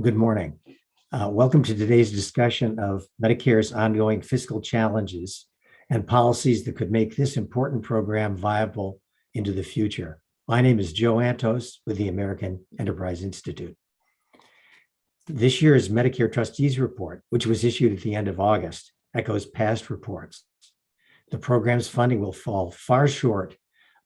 Good morning. Welcome to today's discussion of Medicare's ongoing fiscal challenges and policies that could make this important program viable into the future. My name is Joe Antos with the American Enterprise Institute. This year's Medicare Trustees report, which was issued at the end of August, echoes past reports. The program's funding will fall far short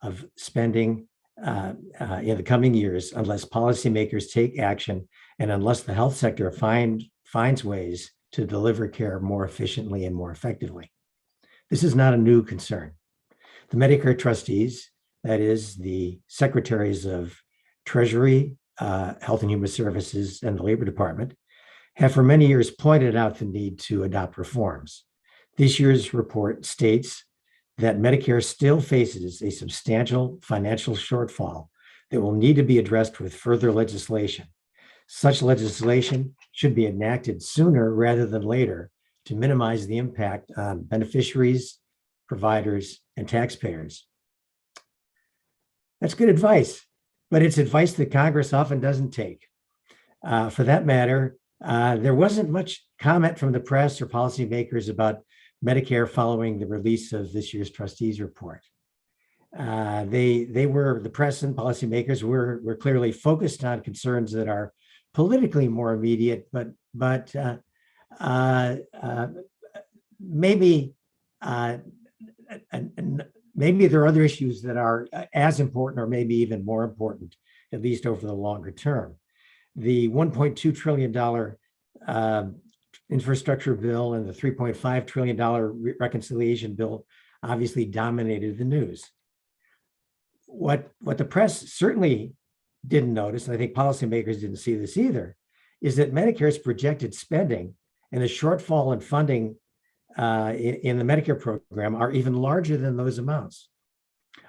of spending in the coming years unless policymakers take action and unless the health sector finds ways to deliver care more efficiently and more effectively. This is not a new concern. The Medicare trustees, that is, the secretaries of Treasury, Health and Human Services, and the Labor Department, have for many years pointed out the need to adopt reforms. This year's report states that Medicare still faces a substantial financial shortfall that will need to be addressed with further legislation. Such legislation should be enacted sooner rather than later to minimize the impact on beneficiaries, providers, and taxpayers. That's good advice, but it's advice that Congress often doesn't take. For that matter, there wasn't much comment from the press or policymakers about Medicare following the release of this year's trustees report. The press and policymakers were clearly focused on concerns that are politically more immediate, but maybe there are other issues that are as important or maybe even more important, at least over the longer term. The $1.2 trillion infrastructure bill and the $3.5 trillion reconciliation bill obviously dominated the news. What the press certainly didn't notice, and I think policymakers didn't see this either, is that Medicare's projected spending and the shortfall in funding in the Medicare program are even larger than those amounts.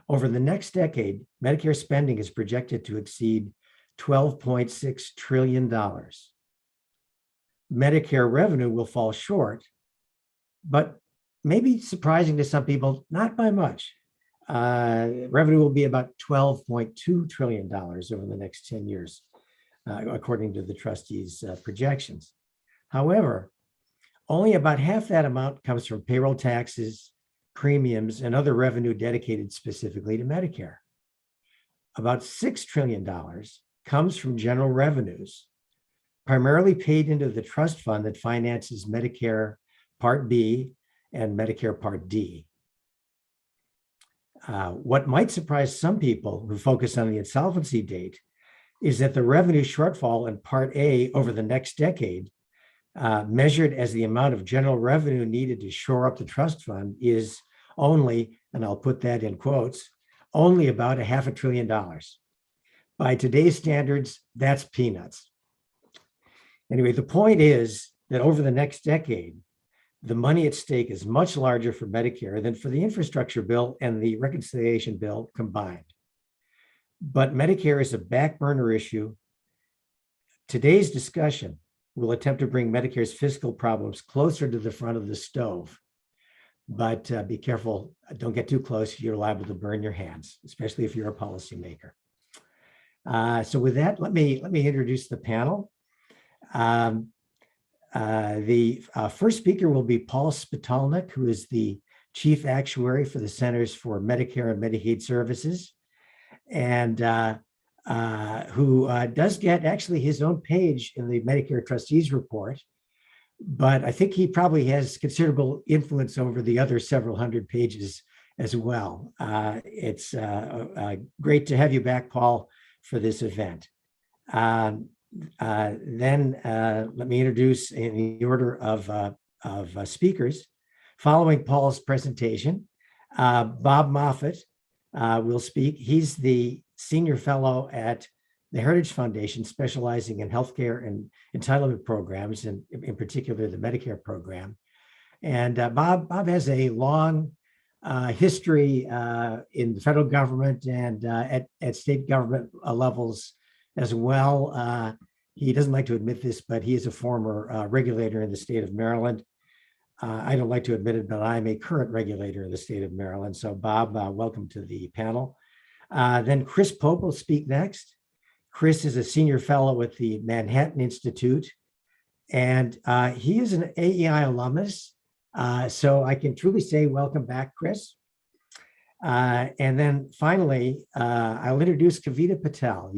Over the next decade, Medicare spending is projected to exceed $12.6 trillion. Medicare revenue will fall short, but maybe surprising to some people, not by much. Revenue will be about $12.2 trillion over the next 10 years, according to the trustees' projections. However, only about half that amount comes from payroll taxes, premiums, and other revenue dedicated specifically to Medicare. About $6 trillion comes from general revenues, primarily paid into the trust fund that finances Medicare Part B and Medicare Part D. What might surprise some people who focus on the insolvency date is that the revenue shortfall in Part A over the next decade, measured as the amount of general revenue needed to shore up the trust fund, is only, and I'll put that in quotes, only about $500 billion. By today's standards, that's peanuts. Anyway, the point is that over the next decade, the money at stake is much larger for Medicare than for the infrastructure bill and the reconciliation bill combined. But Medicare is a back burner issue. Today's discussion will attempt to bring Medicare's fiscal problems closer to the front of the stove. But be careful, don't get too close, you're liable to burn your hands, especially if you're a policymaker. So with that, let me introduce the panel. The first speaker will be Paul Spitalnik, who is the Chief Actuary for the Centers for Medicare and Medicaid Services, and who does get actually his own page in the Medicare Trustees report, but I think he probably has considerable influence over the other several hundred pages as well. It's great to have you back, Paul, for this event. Then let me introduce in the order of speakers. Following Paul's presentation, Bob Moffett will speak. He's the senior fellow at the Heritage Foundation, specializing in healthcare and entitlement programs, and in particular the Medicare program. And Bob has a long history in the federal government and at state government levels as well. He doesn't like to admit this, but he is a former regulator in the state of Maryland. I don't like to admit it, but I'm a current regulator in the state of Maryland. So Bob, welcome to the panel. Then Chris Pope will speak next. Chris is a senior fellow at the Manhattan Institute, and he is an AEI alumnus. So I can truly say welcome back, Chris. And then finally, I'll introduce Kavita Patel.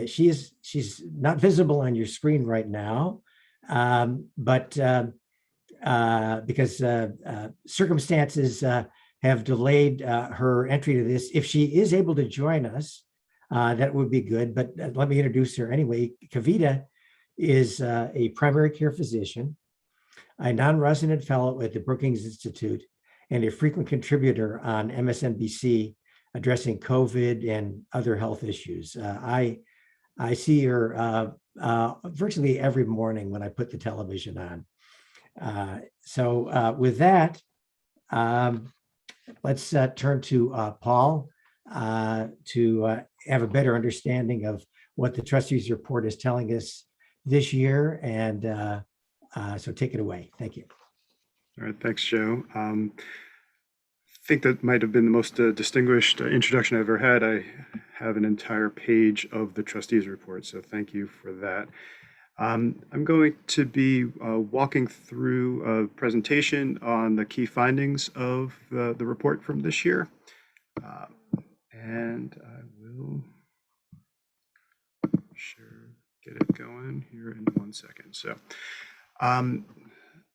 She's not visible on your screen right now, but because circumstances have delayed her entry to this. If she is able to join us, that would be good. But let me introduce her anyway. Kavita is a primary care physician, a non-resident fellow at the Brookings Institute, and a frequent contributor on MSNBC addressing COVID and other health issues. I see her virtually every morning when I put the television on. So with that, let's turn to Paul to have a better understanding of what the trustees report is telling us this year. And so take it away. Thank you. All right, thanks, Joe. I think that might have been the most distinguished introduction I've ever had. I have an entire page of the trustees report, so thank you for that. I'm going to be walking through a presentation on the key findings of the report from this year. And I will get it going here in 1 second.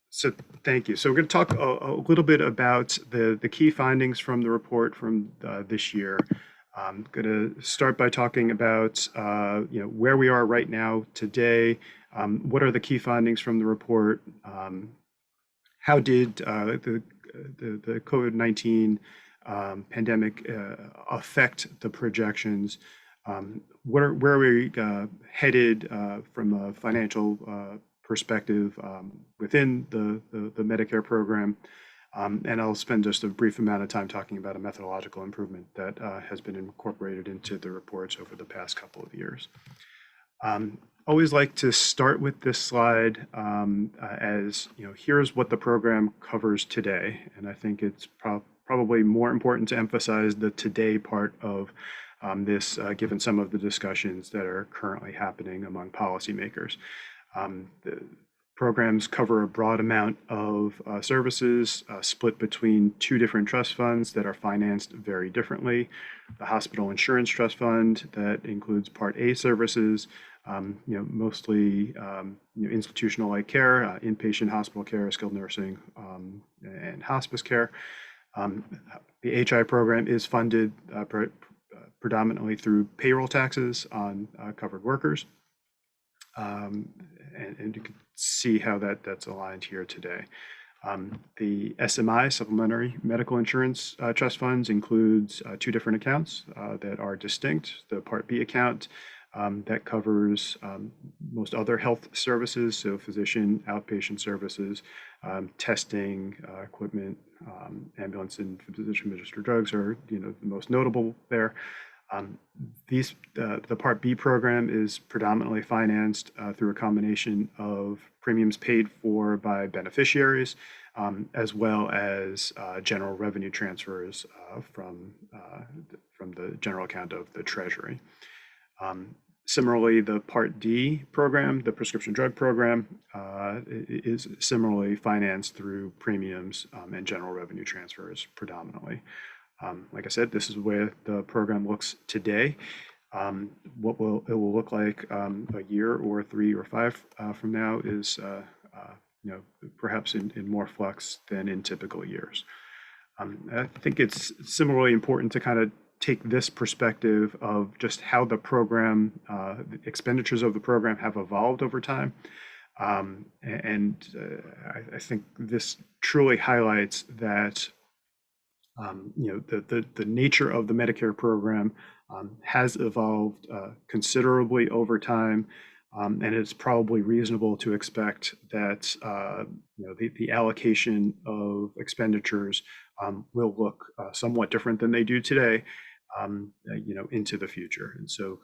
So thank you. So we're going to talk a little bit about the key findings from the report from this year. I'm going to start by talking about where we are right now today. What are the key findings from the report? How did the COVID-19 pandemic affect the projections? Where are we headed from a financial perspective within the Medicare program? And I'll spend just a brief amount of time talking about a methodological improvement that has been incorporated into the reports over the past couple of years. Always like to start with this slide as, here's what the program covers today. And I think it's probably more important to emphasize the today part of this, given some of the discussions that are currently happening among policymakers. The programs cover a broad amount of services split between two different trust funds that are financed very differently. The Hospital Insurance Trust Fund that includes Part A services, mostly institutional-like care, inpatient hospital care, skilled nursing, and hospice care. The HI program is funded predominantly through payroll taxes on covered workers. And you can see how that's aligned here today. The SMI, Supplementary Medical Insurance Trust Funds, includes two different accounts that are distinct. The Part B account that covers most other health services, so physician, outpatient services, testing, equipment, ambulance and physician-administered drugs are the most notable there. The Part B program is predominantly financed through a combination of premiums paid for by beneficiaries, as well as general revenue transfers from the general account of the Treasury. Similarly, the Part D program, the prescription drug program, is similarly financed through premiums and general revenue transfers predominantly. Like I said, this is where the program looks today. What it will look like a year or 3 or 5 from now is, perhaps in more flux than in typical years. I think it's similarly important to kind of take this perspective of just how the program, the expenditures of the program have evolved over time. I think this truly highlights that the nature of the Medicare program has evolved considerably over time, and it's probably reasonable to expect that the allocation of expenditures will look somewhat different than they do today, into the future. And so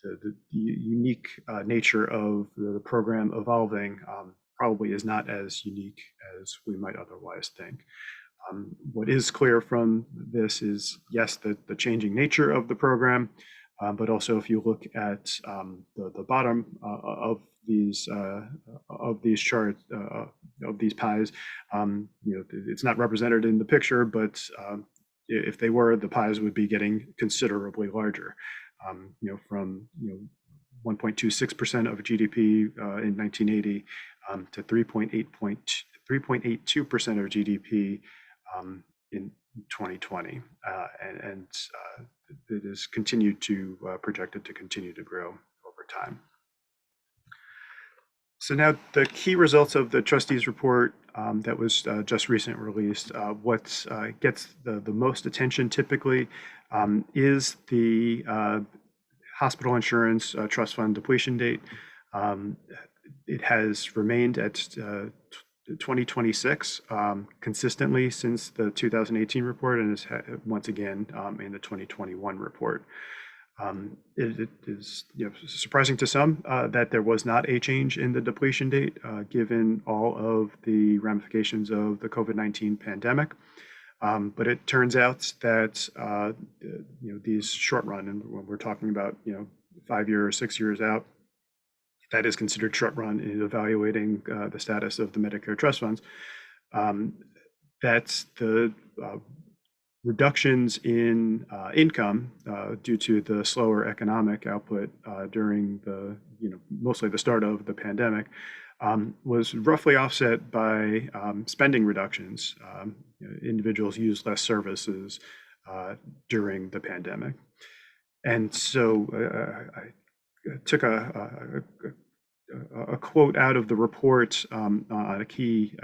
the unique nature of the program evolving probably is not as unique as we might otherwise think. What is clear from this is, yes, the changing nature of the program, But also, if you look at the bottom of these charts of these pies, it's not represented in the picture, but if they were, the pies would be getting considerably larger. From 1.26% of GDP in 1980 to 3.82% of GDP in 2020, and it is projected to continue to grow over time. So now the key results of the trustees report that was just recently released. What gets the most attention typically is the hospital insurance trust fund depletion date. It has remained at 2026 consistently since the 2018 report, and is once again in the 2021 report. It is surprising to some that there was not a change in the depletion date, given all of the ramifications of the COVID-19 pandemic. But it turns out that these short run, and when we're talking about 5 years, 6 years out, that is considered short run in evaluating the status of the Medicare trust funds. That's the reductions in income due to the slower economic output during the mostly the start of the pandemic was roughly offset by spending reductions. Individuals used less services during the pandemic, and so I took a quote out of the report on a key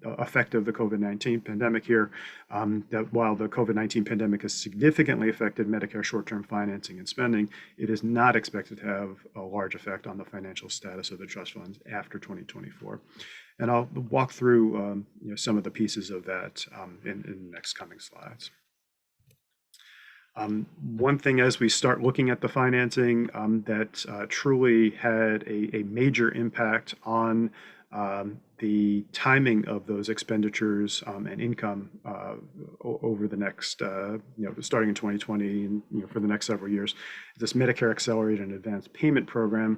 effect of the COVID-19 pandemic here, that while the COVID-19 pandemic has significantly affected Medicare short-term financing and spending, it is not expected to have a large effect on the financial status of the trust funds after 2024. And I'll walk through some of the pieces of that in the next coming slides. One thing as we start looking at the financing that truly had a major impact on the timing of those expenditures and income over the next, starting in 2020 and for the next several years, this Medicare Accelerated and Advanced Payment Program.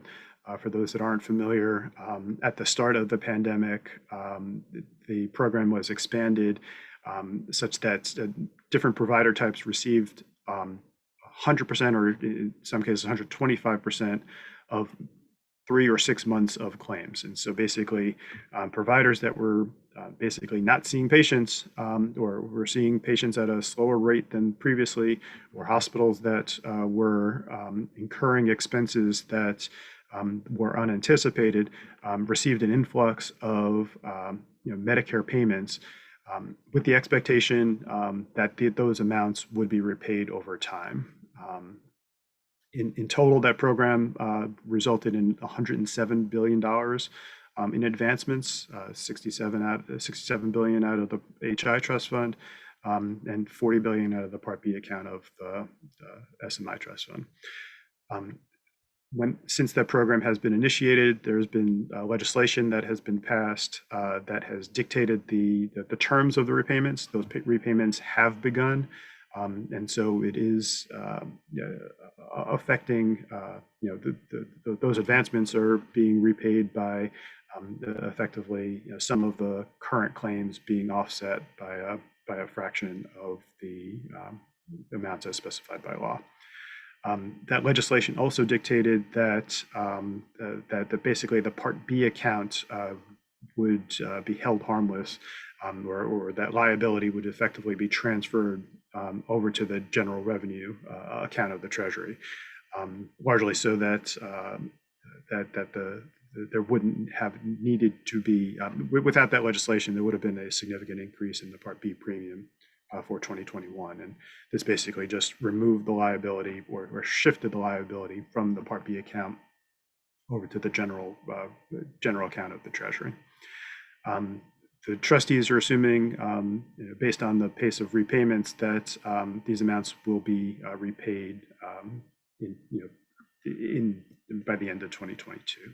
For those that aren't familiar, at the start of the pandemic, the program was expanded such that different provider types received 100%, or in some cases 125% of 3 or 6 months of claims. And so basically providers that were basically not seeing patients or were seeing patients at a slower rate than previously, or hospitals that were incurring expenses that were unanticipated, received an influx of Medicare payments with the expectation that those amounts would be repaid over time. In total, that program resulted in $107 billion in advancements, 67 billion out of the HI trust fund, and 40 billion out of the Part B account of the SMI trust fund. Since that program has been initiated, there's been legislation that has been passed that has dictated the terms of the repayments. Those repayments have begun, and so it is affecting. Those advancements are being repaid by effectively some of the current claims being offset by a fraction of the amounts as specified by law. That legislation also dictated that that basically the Part B account would be held harmless, or that liability would effectively be transferred over to the general revenue account of the Treasury, largely so that there wouldn't have needed to be, without that legislation, there would have been a significant increase in the Part B premium for 2021. And this basically just removed the liability or shifted the liability from the Part B account over to the general account of the Treasury. The trustees are assuming, based on the pace of repayments, that these amounts will be repaid by the end of 2022.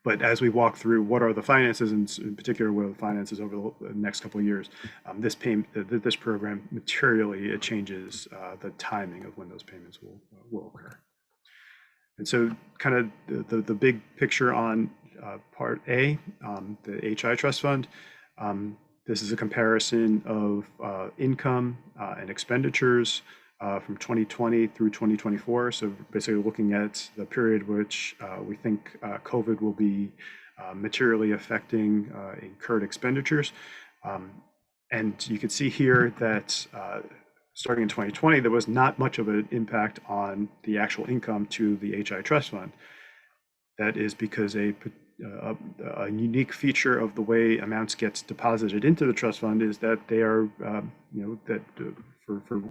But as we walk through what are the finances, and in particular what are the finances over the next couple of years, this program materially it changes the timing of when those payments will occur. And so kind of the big picture on Part A, the HI Trust Fund, this is a comparison of income and expenditures from 2020 through 2024. So basically looking at the period which we think COVID will be materially affecting incurred expenditures. And you can see here that starting in 2020, there was not much of an impact on the actual income to the HI Trust Fund. That is because a unique feature of the way amounts gets deposited into the trust fund is that they are, for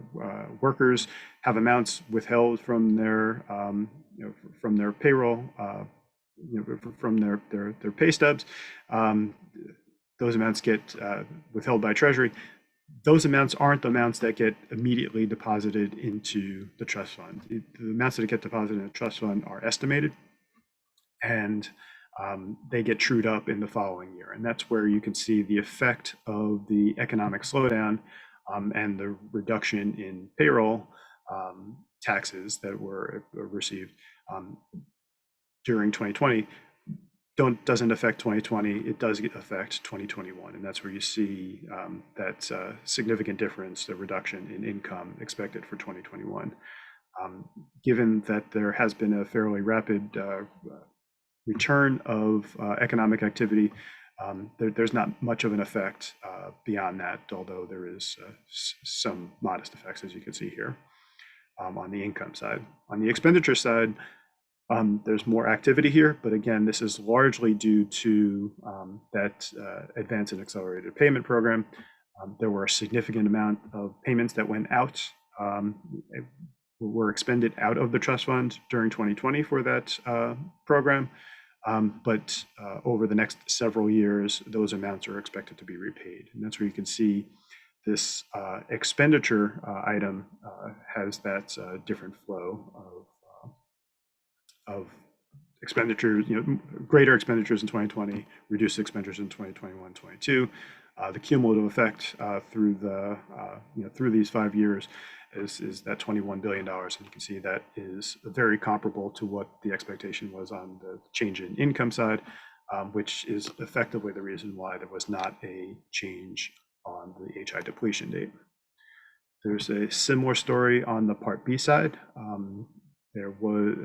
workers have amounts withheld from their, from their payroll, from their pay stubs. Those amounts get withheld by Treasury. Those amounts aren't the amounts that get immediately deposited into the trust fund. The amounts that get deposited in the trust fund are estimated, and they get trued up in the following year. And that's where you can see the effect of the economic slowdown and the reduction in payroll taxes that were received during 2020 doesn't affect 2020, it does affect 2021. And that's where you see that significant difference, the reduction in income expected for 2021. Given that there has been a fairly rapid return of economic activity, there's not much of an effect beyond that, although there is some modest effects, as you can see here, on the income side. On the expenditure side, there's more activity here, but again, this is largely due to that advance and accelerated payment program. There were a significant amount of payments that went out, were expended out of the trust fund during 2020 for that program. But over the next several years, those amounts are expected to be repaid. And that's where you can see this expenditure item has that different flow of expenditures, greater expenditures in 2020, reduced expenditures in 2021, 22. The cumulative effect through the through these 5 years is that $21 billion, and you can see that is very comparable to what the expectation was on the change in income side, which is effectively the reason why there was not a change on the HI depletion date. There's a similar story on the Part B side. There was,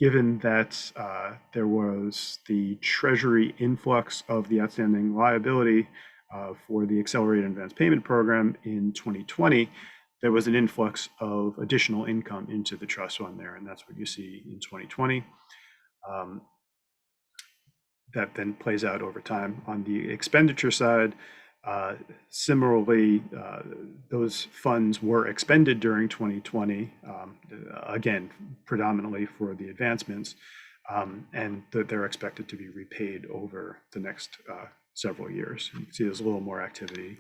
given that there was the Treasury influx of the outstanding liability for the Accelerated Advance Payment Program in 2020, there was an influx of additional income into the trust fund there, and that's what you see in 2020. That then plays out over time. On the expenditure side, similarly, those funds were expended during 2020, again, predominantly for the advancements, and that they're expected to be repaid over the next several years. You can see there's a little more activity,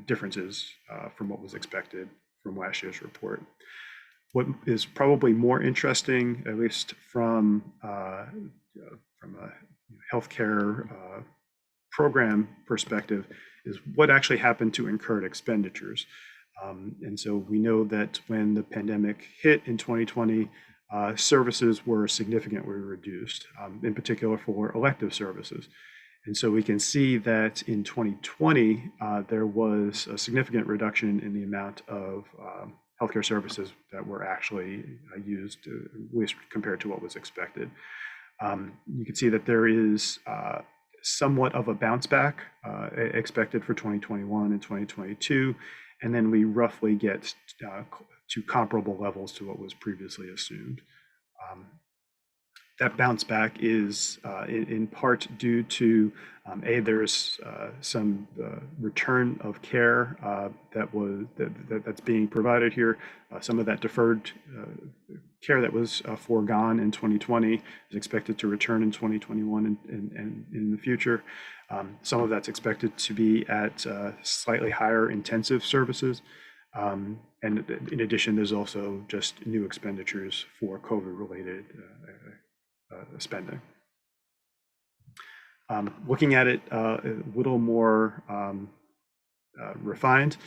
differences from what was expected from last year's report. What is probably more interesting, at least from a healthcare program perspective, is what actually happened to incurred expenditures. And so we know that when the pandemic hit in 2020, services were significantly reduced, in particular for elective services. And so we can see that in 2020, there was a significant reduction in the amount of healthcare services that were actually used, at least compared to what was expected. You can see that there is somewhat of a bounce back expected for 2021 and 2022, and then we roughly get to comparable levels to what was previously assumed. That bounce back is in part due to there's some return of care that's being provided here. Some of that deferred care that was foregone in 2020 is expected to return in 2021 and in the future. Some of that's expected to be at slightly higher intensive services. And in addition, there's also just new expenditures for COVID-related spending. Looking at it a little more refined,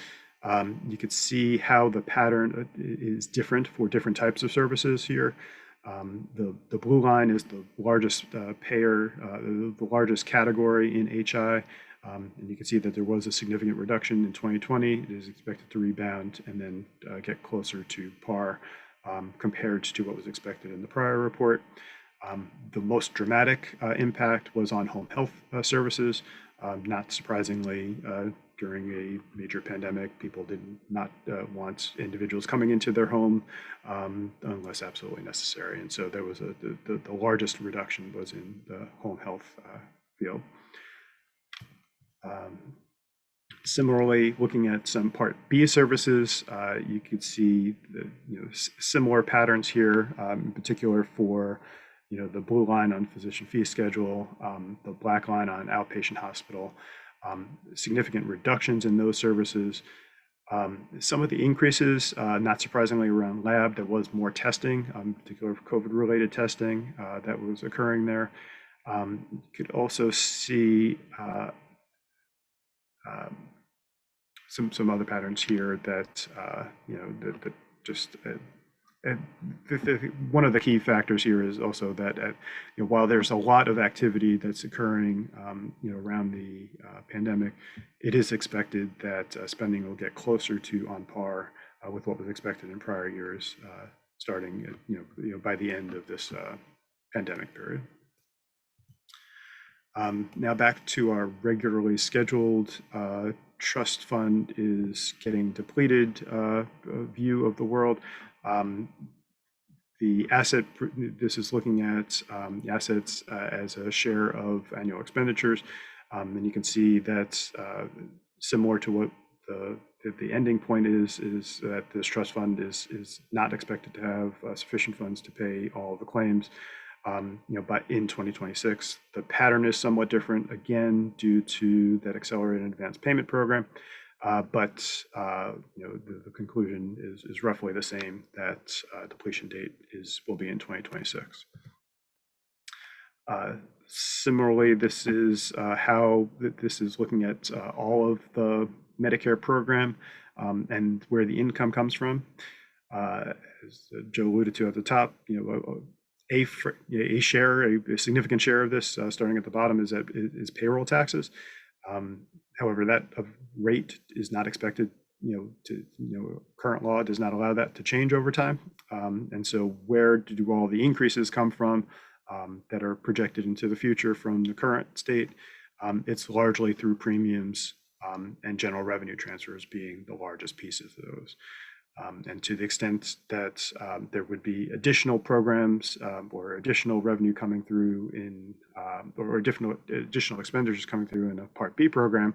you could see how the pattern is different for different types of services here. The blue line is the largest payer, the largest category in HI. And you can see that there was a significant reduction in 2020. It is expected to rebound and then get closer to par compared to what was expected in the prior report. The most dramatic impact was on home health services. Not surprisingly, during a major pandemic, people did not want individuals coming into their home unless absolutely necessary. And so there was the largest reduction was in the home health field. Similarly, looking at some Part B services, you could see similar patterns here, in particular for the blue line on physician fee schedule, the black line on outpatient hospital, significant reductions in those services. Some of the increases, not surprisingly, around lab. There was more testing, particularly COVID-related testing that was occurring there. You could also see some other patterns here that that just one of the key factors here is also that while there's a lot of activity that's occurring around the pandemic, it is expected that spending will get closer to on par with what was expected in prior years, starting by the end of this pandemic period. Now back to our regularly scheduled trust fund is getting depleted view of the world. The asset, this is looking at assets as a share of annual expenditures. And you can see that similar to what the ending point is that this trust fund is not expected to have sufficient funds to pay all of the claims. But in 2026, the pattern is somewhat different, again, due to that accelerated advance payment program. But the conclusion is roughly the same, that depletion date will be in 2026. Similarly, this is how this is looking at all of the Medicare program and where the income comes from. As Joe alluded to at the top, a significant share of this, starting at the bottom, is payroll taxes. However, that rate is not expected. Current law does not allow that to change over time. And so, where do all the increases come from that are projected into the future from the current state? It's largely through premiums and general revenue transfers being the largest pieces of those. And to the extent that there would be additional programs or additional revenue coming through in, or additional expenditures coming through in a Part B program,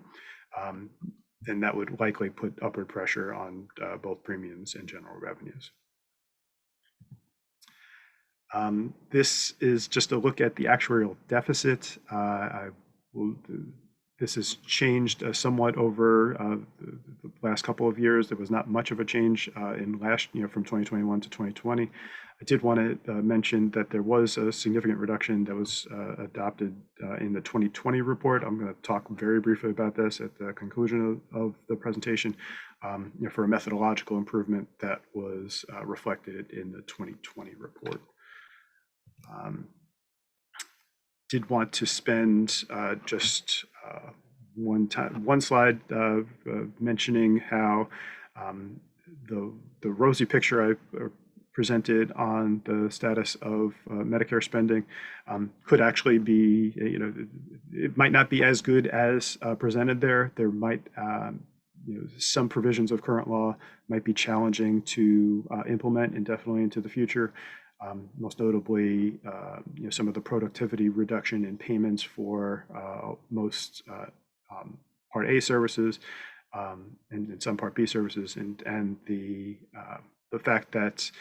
then that would likely put upward pressure on both premiums and general revenues. This is just a look at the actuarial deficit. This has changed somewhat over the last couple of years. There was not much of a change in from 2021 to 2020. I did want to mention that there was a significant reduction that was adopted in the 2020 report. I'm going to talk very briefly about this at the conclusion of the presentation for a methodological improvement that was reflected in the 2020 report. Did want to spend just one slide mentioning how the rosy picture I presented on the status of Medicare spending could actually be, it might not be as good as presented there. There might, some provisions of current law might be challenging to implement indefinitely into the future. Most notably, some of the productivity reduction in payments for most Part A services and some Part B services, and the fact that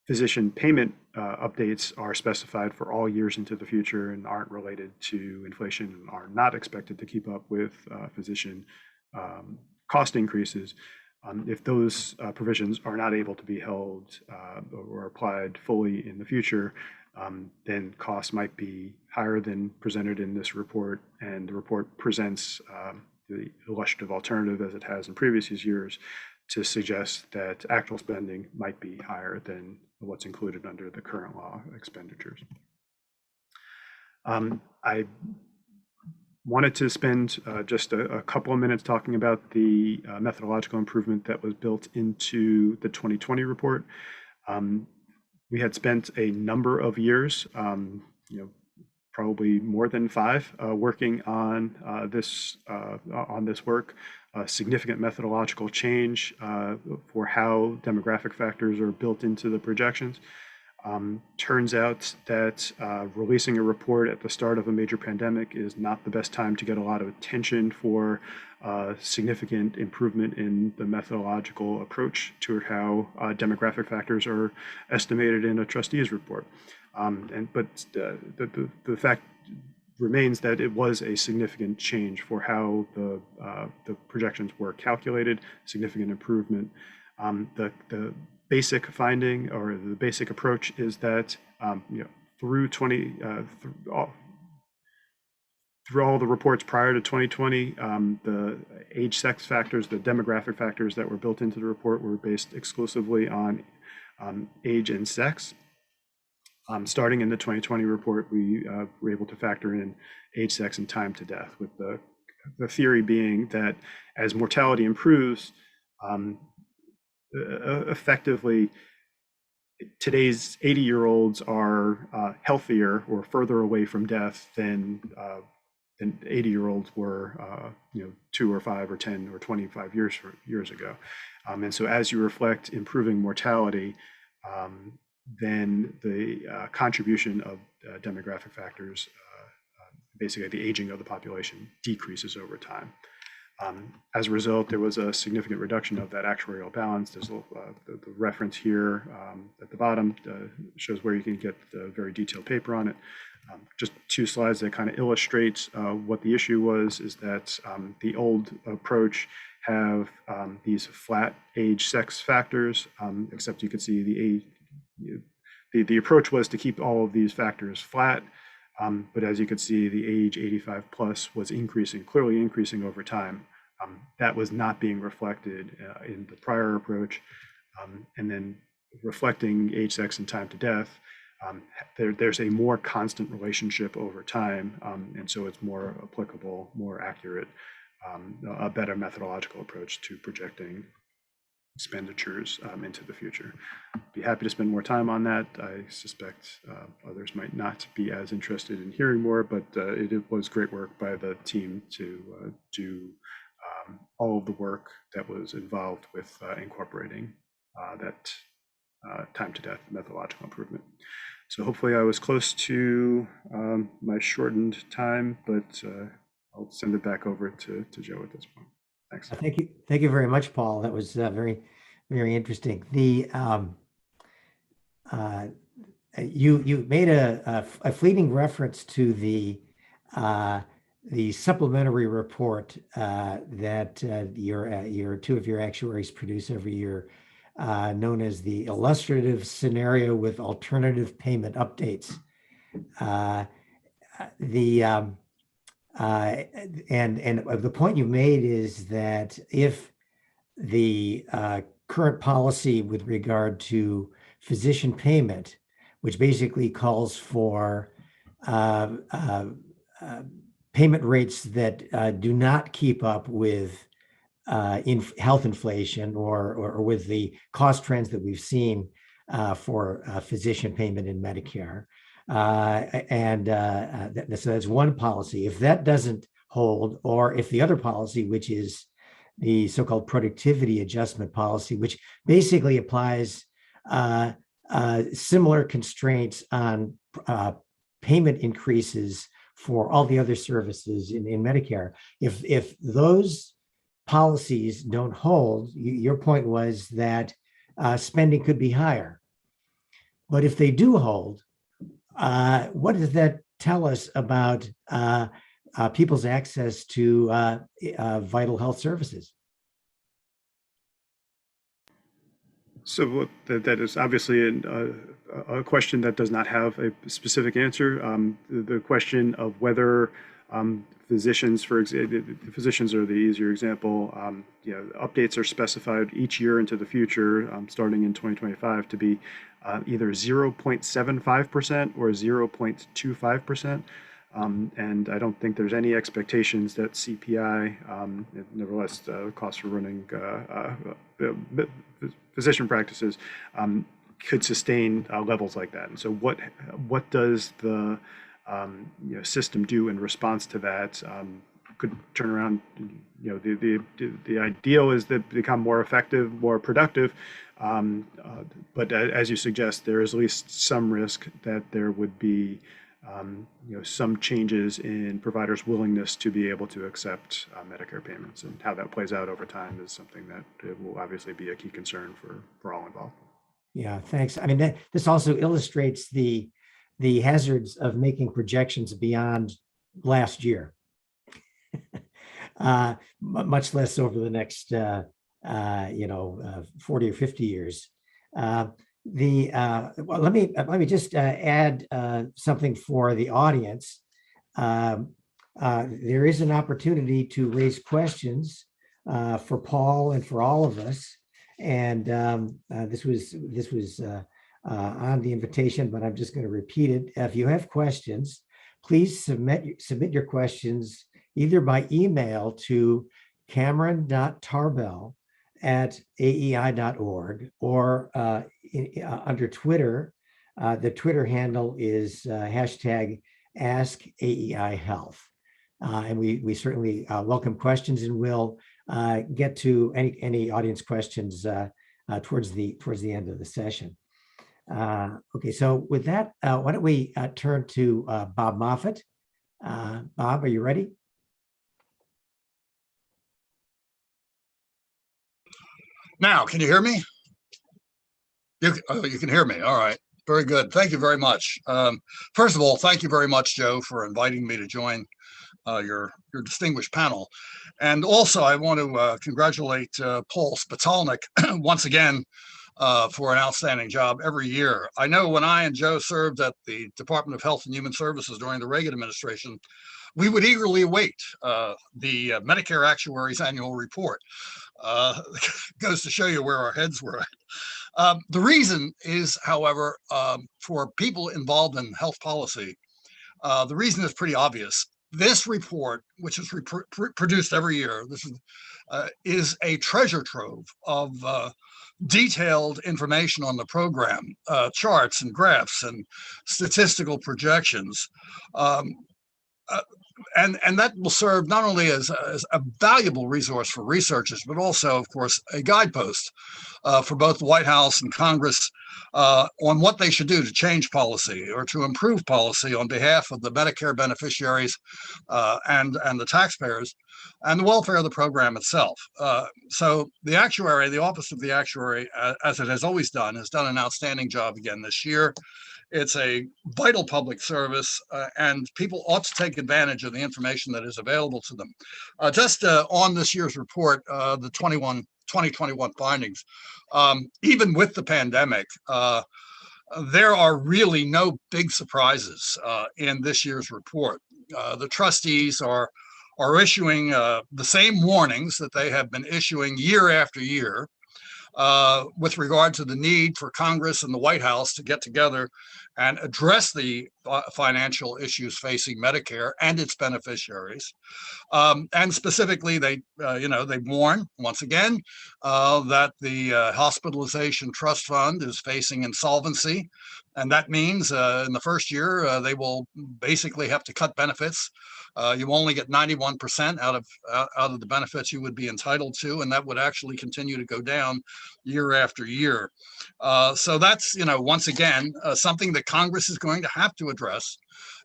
physician payment updates are specified for all years into the future and aren't related to inflation and are not expected to keep up with physician cost increases. If those provisions are not able to be held or applied fully in the future, then costs might be higher than presented in this report, and the report presents the illustrative alternative, as it has in previous years, to suggest that actual spending might be higher than what's included under the current law expenditures. I wanted to spend just a couple of minutes talking about the methodological improvement that was built into the 2020 report. We had spent a number of years, probably more than 5, working on this work. Significant methodological change for how demographic factors are built into the projections. Turns out that releasing a report at the start of a major pandemic is not the best time to get a lot of attention for significant improvement in the methodological approach to how demographic factors are estimated in a trustees report. But the fact remains that it was a significant change for how the projections were calculated, significant improvement. The basic finding, or the basic approach, is that through all the reports prior to 2020, the age sex factors, the demographic factors that were built into the report were based exclusively on age and sex. Starting in the 2020 report, we were able to factor in age, sex, and time to death, with the theory being that as mortality improves, effectively, today's 80-year-olds are healthier or further away from death than 80-year-olds were 2 or 5 or 10 or 25 years ago. And so as you reflect improving mortality, then the contribution of demographic factors, basically the aging of the population, decreases over time. As a result, there was a significant reduction of that actuarial balance. There's the reference here at the bottom shows where you can get the very detailed paper on it. Just 2 slides that kind of illustrate what the issue was, is that the old approach have these flat age sex factors, except you could see the age. The approach was to keep all of these factors flat, but as you could see, the age 85 plus was clearly increasing over time. That was not being reflected in the prior approach. And then reflecting age, sex, and time to death, there's a more constant relationship over time, and so it's more applicable, more accurate, a better methodological approach to projecting expenditures into the future. Be happy to spend more time on that. I suspect others might not be as interested in hearing more, but it was great work by the team to do all of the work that was involved with incorporating that time to death methodological improvement. So hopefully I was close to my shortened time, but I'll send it back over to Joe at this point. Thanks. Thank you very much, Paul. That was very, very interesting. You made a fleeting reference to the supplementary report that your 2 of your actuaries produce every year, known as the illustrative scenario with alternative payment updates. And the point you made is that if the current policy with regard to physician payment, which basically calls for payment rates that do not keep up with health inflation or with the cost trends that we've seen for physician payment in Medicare. So that's one policy. If that doesn't hold, or if the other policy, which is the so-called productivity adjustment policy, which basically applies similar constraints on payment increases for all the other services in Medicare. If those policies don't hold, your point was that spending could be higher. But if they do hold, what does that tell us about people's access to vital health services? So that is obviously a question that does not have a specific answer. The question of whether physicians, physicians are the easier example. Updates are specified each year into the future, starting in 2025, to be either 0.75% or 0.25%. And I don't think there's any expectations that CPI, nevertheless, costs for running physician practices, could sustain levels like that. And so, what does the system do in response to that? Could turn around. The ideal is that become more effective, more productive. But as you suggest, there is at least some risk that there would be some changes in providers' willingness to be able to accept Medicare payments, and how that plays out over time is something that will obviously be a key concern for all involved. Yeah, thanks. I mean, this also illustrates the hazards of making projections beyond last year, much less over the next 40 or 50 years. Well, let me just add something for the audience. There is an opportunity to raise questions for Paul and for all of us, and this was on the invitation, but I'm just going to repeat it. If you have questions, please submit your questions either by email to cameron.tarbell@aei.org, or under Twitter. The Twitter handle is hashtag AskAEIHealth. And we certainly welcome questions, and we'll get to any audience questions towards the end of the session. Okay, so with that, why don't we turn to Bob Moffett. Bob, are you ready? Now, can you hear me? You can hear me. All right. Very good. Thank you very much. First of all, thank you very much, Joe, for inviting me to join your distinguished panel. And also, I want to congratulate Paul Spitalnik once again for an outstanding job every year. I know when I and Joe served at the Department of Health and Human Services during the Reagan administration, we would eagerly await the Medicare Actuary's annual report. Goes to show you where our heads were at. The reason is, however, for people involved in health policy, the reason is pretty obvious. This report, which is produced every year, is a treasure trove of detailed information on the program, charts and graphs and statistical projections. And that will serve not only as a valuable resource for researchers, but also, of course, a guidepost for both the White House and Congress on what they should do to change policy or to improve policy on behalf of the Medicare beneficiaries and the taxpayers and the welfare of the program itself. So the actuary, the Office of the Actuary, as it has always done, has done an outstanding job again this year. It's a vital public service, and people ought to take advantage of the information that is available to them. Just on this year's report, the 2021 findings, even with the pandemic, there are really no big surprises in this year's report. The trustees are issuing the same warnings that they have been issuing year after year with regard to the need for Congress and the White House to get together and address the financial issues facing Medicare and its beneficiaries. And specifically, they warn once again that the hospitalization trust fund is facing insolvency. And that means in the first year, they will basically have to cut benefits. You only get 91% out of the benefits you would be entitled to, and that would actually continue to go down year after year. So that's, once again, something that Congress is going to have to address,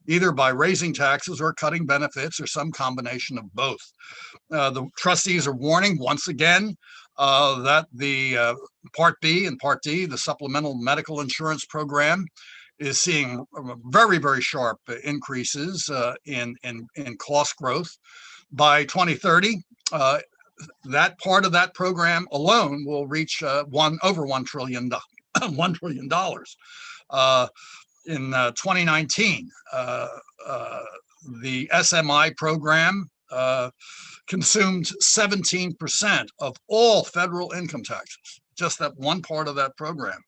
either by raising taxes or cutting benefits or some combination of both. The trustees are warning once again that the Part B and Part D, the supplemental medical insurance program, is seeing very, very sharp increases in cost growth. By 2030, that part of that program alone will reach over $1 trillion. $1 trillion. In 2019, the SMI program consumed 17% of all federal income taxes, just that one part of that program.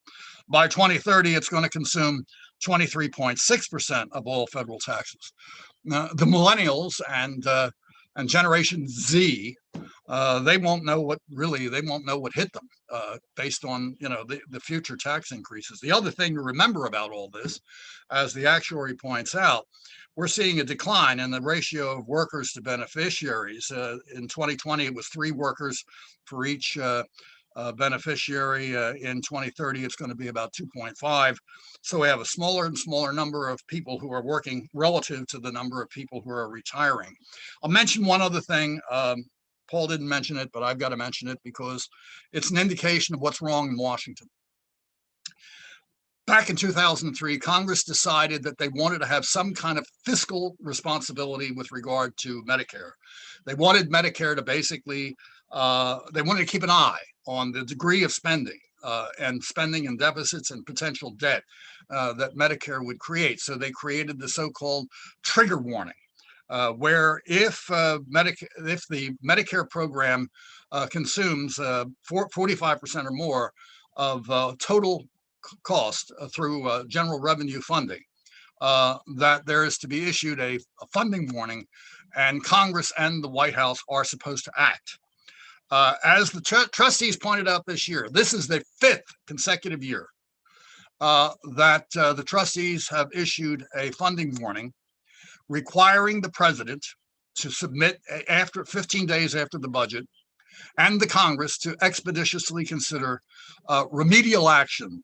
By 2030, it's going to consume 23.6% of all federal taxes. Now, the millennials and Generation Z, they won't know what hit them based on the future tax increases. The other thing to remember about all this, as the actuary points out, we're seeing a decline in the ratio of workers to beneficiaries. In 2020, it was 3 workers for each beneficiary. In 2030, it's going to be about 2.5. So we have a smaller and smaller number of people who are working relative to the number of people who are retiring. I'll mention one other thing. Paul didn't mention it, but I've got to mention it because it's an indication of what's wrong in Washington. Back in 2003, Congress decided that they wanted to have some kind of fiscal responsibility with regard to Medicare. They wanted Medicare to basically, they wanted to keep an eye on the degree of spending and deficits and potential debt that Medicare would create. So they created the so-called trigger warning, where if the Medicare program consumes 45% or more of total cost through general revenue funding, that there is to be issued a funding warning, and Congress and the White House are supposed to act. As the trustees pointed out this year, this is the 5th consecutive year that the trustees have issued a funding warning requiring the president to submit after 15 days after the budget, and the Congress to expeditiously consider remedial action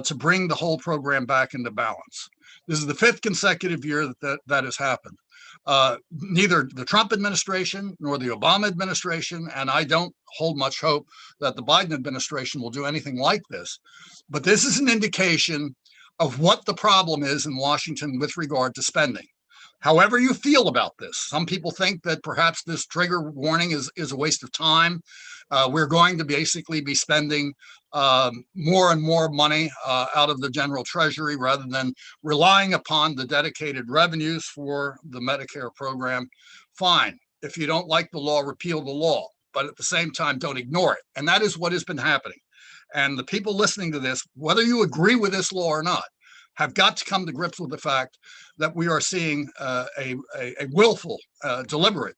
to bring the whole program back into balance. This is the 5th consecutive year that has happened. Neither the Trump administration nor the Obama administration, and I don't hold much hope that the Biden administration will do anything like this, but this is an indication of what the problem is in Washington with regard to spending. However you feel about this, some people think that perhaps this trigger warning is a waste of time. We're going to basically be spending more and more money out of the general treasury rather than relying upon the dedicated revenues for the Medicare program. Fine. If you don't like the law, repeal the law, but at the same time, don't ignore it. And that is what has been happening. And the people listening to this, whether you agree with this law or not, have got to come to grips with the fact that we are seeing a willful, deliberate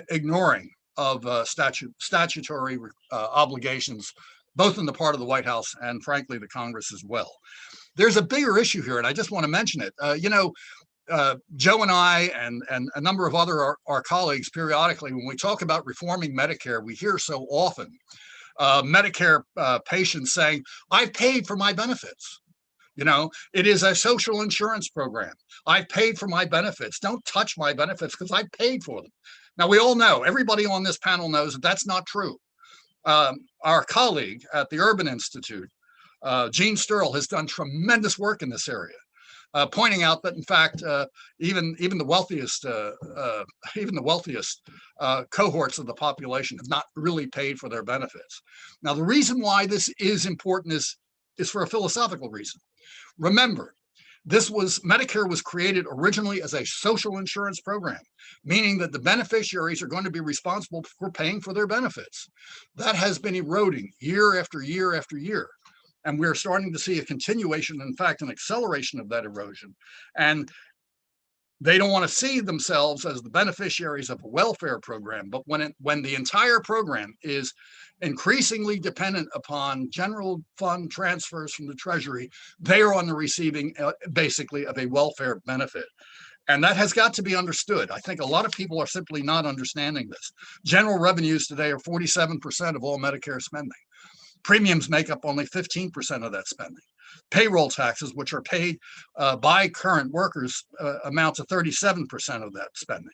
ignoring of statutory obligations, both on the part of the White House and, frankly, the Congress as well. There's a bigger issue here, and I just want to mention it. Joe and I and a number of our colleagues periodically, when we talk about reforming Medicare, we hear so often Medicare patients saying, "I've paid for my benefits. It is a social insurance program. I've paid for my benefits. Don't touch my benefits because I paid for them." Now, we all know, everybody on this panel knows that that's not true. Our colleague at the Urban Institute, Gene Sterl, has done tremendous work in this area, pointing out that, in fact, even the wealthiest cohorts of the population have not really paid for their benefits. Now, the reason why this is important is for a philosophical reason. Remember, Medicare was created originally as a social insurance program, meaning that the beneficiaries are going to be responsible for paying for their benefits. That has been eroding year after year after year. And we're starting to see a continuation, in fact, an acceleration of that erosion. And they don't want to see themselves as the beneficiaries of a welfare program. But when the entire program is increasingly dependent upon general fund transfers from the Treasury, they are on the receiving basically of a welfare benefit. And that has got to be understood. I think a lot of people are simply not understanding this. General revenues today are 47% of all Medicare spending. Premiums make up only 15% of that spending. Payroll taxes, which are paid by current workers, amount to 37% of that spending.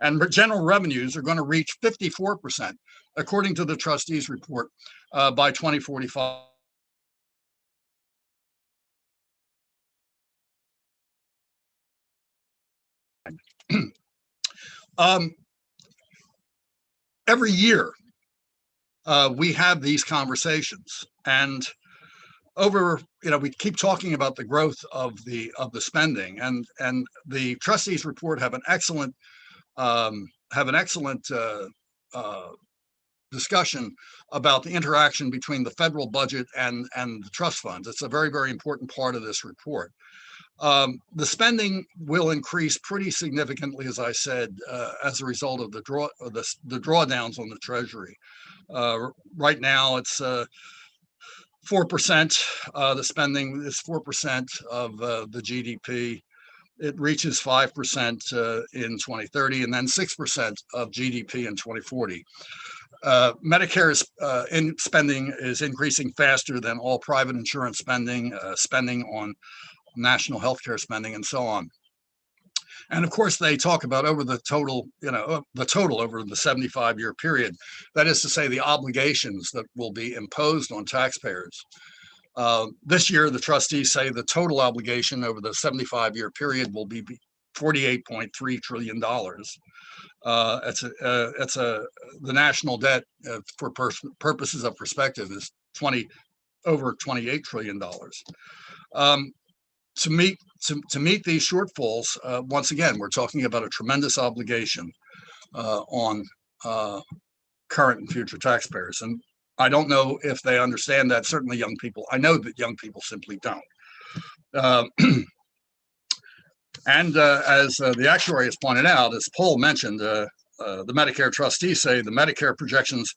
And general revenues are going to reach 54%, according to the trustees' report, by 2045. Every year, we have these conversations, and we keep talking about the growth of the spending, and the trustees report have an excellent discussion about the interaction between the federal budget and the trust funds. It's a very, very important part of this report. The spending will increase pretty significantly, as I said, as a result of the drawdowns on the Treasury. Right now, it's 4%. The spending is 4% of the GDP. It reaches 5% in 2030, and then 6% of GDP in 2040. Medicare's spending is increasing faster than all private insurance spending, spending on national healthcare spending, and so on. And of course, they talk about over the total, over the 75-year period. That is to say, the obligations that will be imposed on taxpayers. This year, the trustees say the total obligation over the 75-year period will be $48.3 trillion. The national debt, for purposes of perspective, is over $28 trillion. To meet these shortfalls, once again, we're talking about a tremendous obligation on current and future taxpayers. And I don't know if they understand that. Certainly young people. I know that young people simply don't. And as the actuary has pointed out, as Paul mentioned, the Medicare trustees say the Medicare projections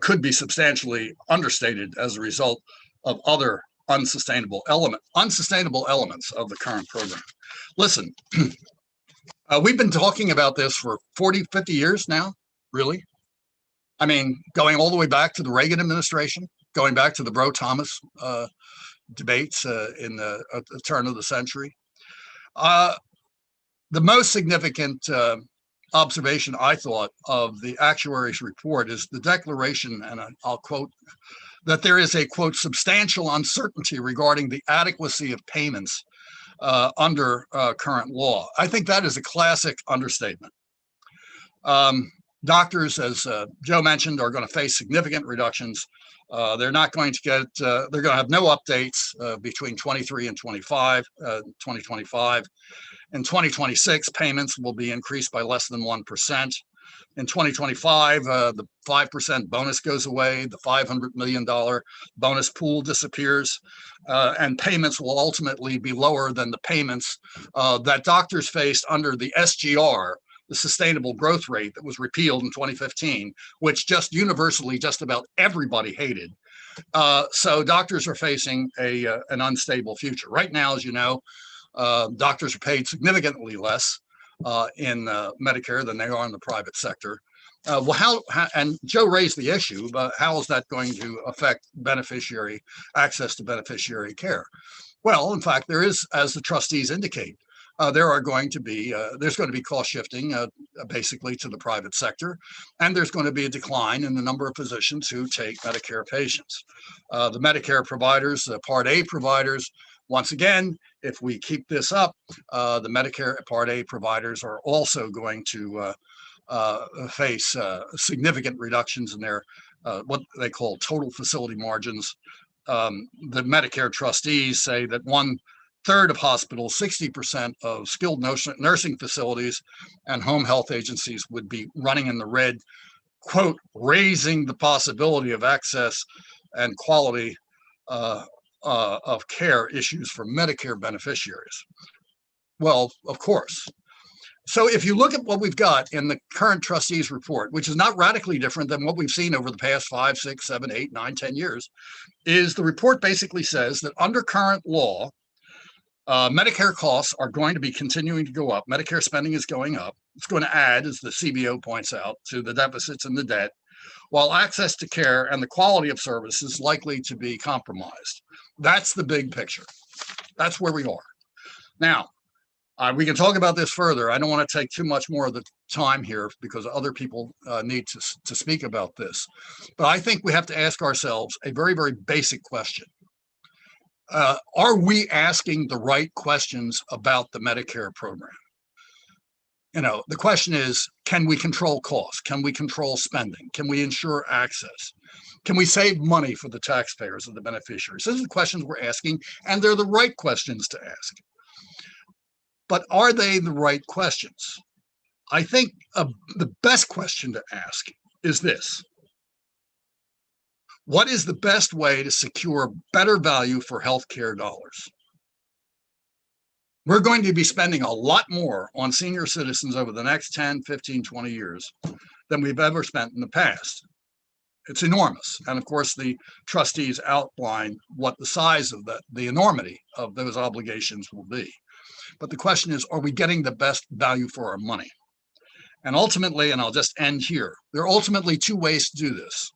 could be substantially understated as a result of other unsustainable elements of the current program. Listen, we've been talking about this for 40, 50 years now, really. I mean, going all the way back to the Reagan administration, going back to the Bro-Thomas debates in the turn of the century. The most significant observation, I thought, of the actuary's report is the declaration, and I'll quote, that there is a, quote, substantial uncertainty regarding the adequacy of payments under current law. I think that is a classic understatement. Doctors, as Joe mentioned, are going to face significant reductions. They're not going to get, they're going to have no updates between 23 and 2025. In 2026, payments will be increased by less than 1%. In 2025, the 5% bonus goes away, the $500 million bonus pool disappears, and payments will ultimately be lower than the payments that doctors faced under the SGR, the sustainable growth rate that was repealed in 2015, which just universally just about everybody hated. So doctors are facing an unstable future. Right now, as you know, doctors are paid significantly less in Medicare than they are in the private sector. Well, and Joe raised the issue, but how is that going to affect access to beneficiary care? Well, in fact, there is, as the trustees indicate, there's going to be cost shifting basically to the private sector, and there's going to be a decline in the number of physicians who take Medicare patients. The Medicare providers, Part A providers, once again, if we keep this up, the Medicare Part A providers are also going to face significant reductions in their what they call total facility margins. The Medicare trustees say that 1/3 of hospitals, 60% of skilled nursing facilities and home health agencies would be running in the red, quote, raising the possibility of access and quality of care issues for Medicare beneficiaries. Well, of course. So if you look at what we've got in the current trustees report, which is not radically different than what we've seen over the past 5, 6, 7, 8, 9, 10 years, is the report basically says that under current law, Medicare costs are going to be continuing to go up. Medicare spending is going up. It's going to add, as the CBO points out, to the deficits and the debt, while access to care and the quality of service is likely to be compromised. That's the big picture. That's where we are. Now, we can talk about this further. I don't want to take too much more of the time here because other people need to speak about this. But I think we have to ask ourselves a very, very basic question. Are we asking the right questions about the Medicare program? The question is, can we control costs? Can we control spending? Can we ensure access? Can we save money for the taxpayers or the beneficiaries? These are the questions we're asking, and they're the right questions to ask. But are they the right questions? I think the best question to ask is this: what is the best way to secure better value for healthcare dollars? We're going to be spending a lot more on senior citizens over the next 10, 15, 20 years than we've ever spent in the past. It's enormous. And of course, the trustees outline what the size of the enormity of those obligations will be. But the question is, are we getting the best value for our money? And ultimately, and I'll just end here, there are ultimately two ways to do this.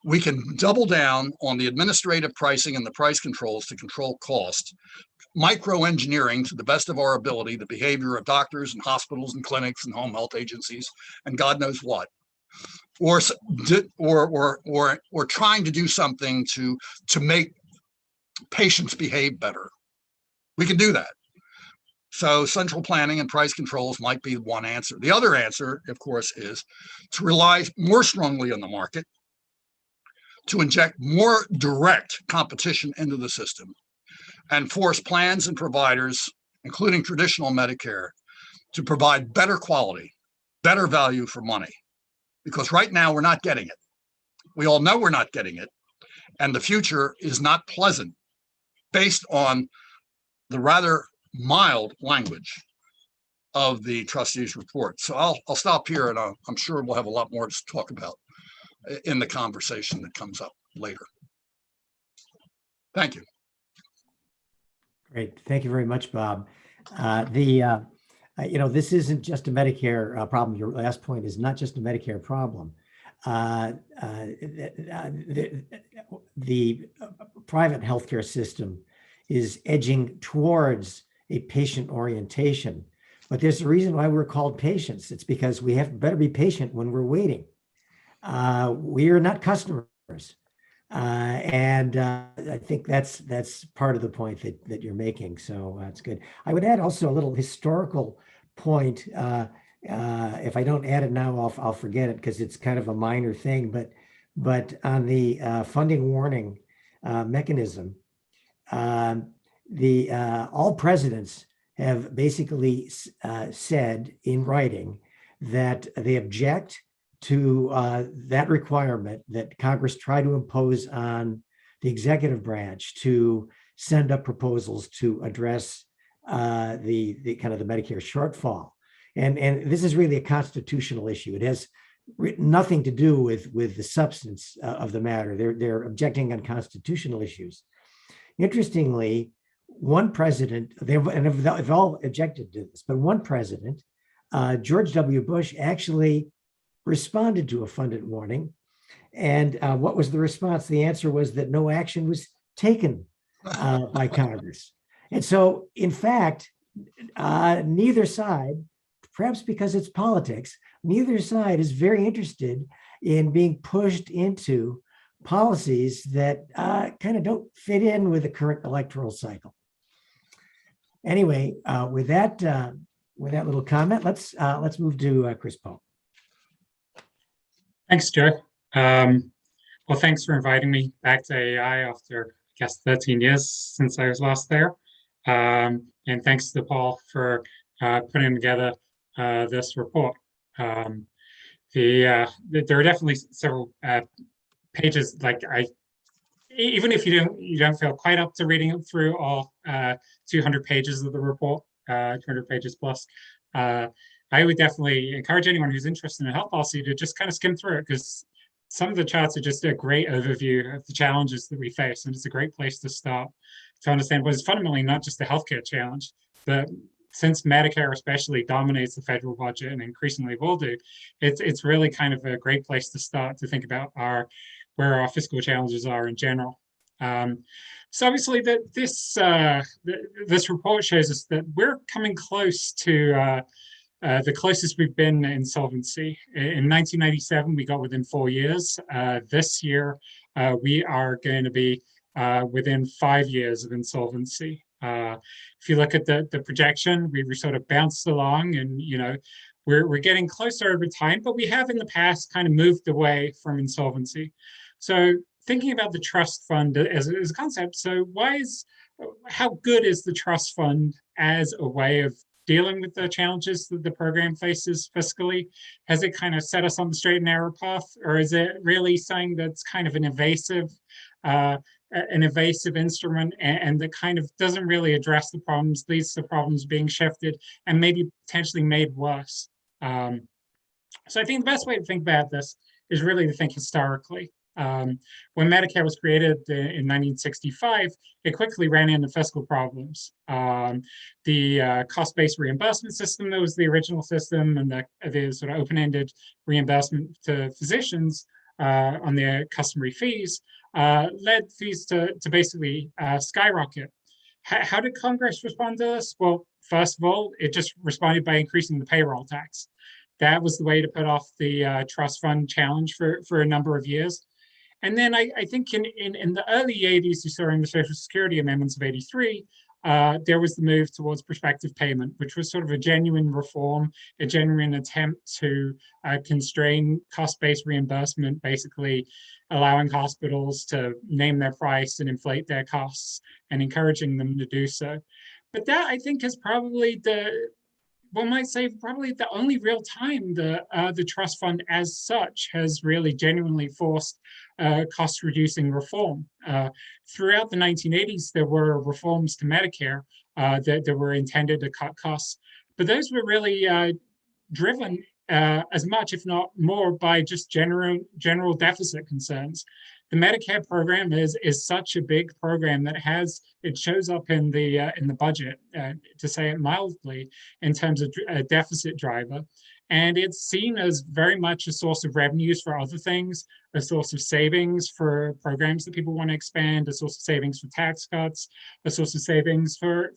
We can double down on the administrative pricing and the price controls to control cost, microengineering to the best of our ability the behavior of doctors and hospitals and clinics and home health agencies and God knows what, or trying to do something to make patients behave better. We can do that. So central planning and price controls might be one answer. The other answer, of course, is to rely more strongly on the market, to inject more direct competition into the system, and force plans and providers, including traditional Medicare, to provide better quality, better value for money. Because right now we're not getting it. We all know we're not getting it. And the future is not pleasant based on the rather mild language of the trustees report. So I'll stop here, and I'm sure we'll have a lot more to talk about in the conversation that comes up later. Thank you. Great. Thank you very much, Bob. This isn't just a Medicare problem. Your last point is not just a Medicare problem. The private healthcare system is edging towards a patient orientation, but there's a reason why we're called patients. It's because we better be patient when we're waiting. We are not customers. I think that's part of the point that you're making. So that's good. I would add also a little historical point. If I don't add it now, I'll forget it because it's kind of a minor thing. But on the funding warning mechanism, all presidents have basically said in writing that they object to that requirement that Congress try to impose on the executive branch to send up proposals to address the kind of the Medicare shortfall. And this is really a constitutional issue. It has nothing to do with the substance of the matter. They're objecting on constitutional issues. Interestingly, one president, they've all objected to this, but one president, George W. Bush, actually responded to a funded warning. And what was the response? The answer was that no action was taken by Congress. And so, in fact, neither side, perhaps because it's politics, neither side is very interested in being pushed into policies that kind of don't fit in with the current electoral cycle. Anyway, with that little comment, let's move to Chris Poe. Thanks, Joe. Well, thanks for inviting me back to AI after, I guess, 13 years since I was last there. And thanks to Paul for putting together this report. There are definitely several pages, like even if you don't feel quite up to reading it through all 200 pages of the report, 200 pages plus, I would definitely encourage anyone who's interested in health policy to just kind of skim through it, because some of the charts are just a great overview of the challenges that we face, and it's a great place to start to understand what is fundamentally not just a healthcare challenge, but since Medicare especially dominates the federal budget and increasingly will do, it's really kind of a great place to start to think about where our fiscal challenges are in general. So obviously this report shows us that we're coming close to the closest we've been in insolvency. In 1997, we got within 4 years. This year, we are going to be within 5 years of insolvency. If you look at the projection, we sort of bounced along, and we're getting closer over time, but we have in the past kind of moved away from insolvency. So thinking about the trust fund as a concept, so how good is the trust fund as a way of dealing with the challenges that the program faces fiscally? Has it kind of set us on the straight and narrow path, or is it really something that's kind of an evasive instrument and that kind of doesn't really address the problems, leads to problems being shifted and maybe potentially made worse? So I think the best way to think about this is really to think historically. When Medicare was created in 1965, it quickly ran into fiscal problems. The cost-based reimbursement system that was the original system, and the sort of open-ended reimbursement to physicians on their customary fees led fees to basically skyrocket. How did Congress respond to this? Well, first of all, it just responded by increasing the payroll tax. That was the way to put off the trust fund challenge for a number of years. And then I think in the early 80s, you saw in the Social Security amendments of 83, there was the move towards prospective payment, which was sort of a genuine reform, a genuine attempt to constrain cost-based reimbursement, basically allowing hospitals to name their price and inflate their costs and encouraging them to do so. But that, I think, is probably one might say probably the only real time the trust fund as such has really genuinely forced cost-reducing reform. Throughout the 1980s, there were reforms to Medicare that were intended to cut costs, but those were really driven as much, if not more, by just general deficit concerns. The Medicare program is such a big program that it shows up in the budget, to say it mildly, in terms of a deficit driver. And it's seen as very much a source of revenues for other things, a source of savings for programs that people want to expand, a source of savings for tax cuts, a source of savings for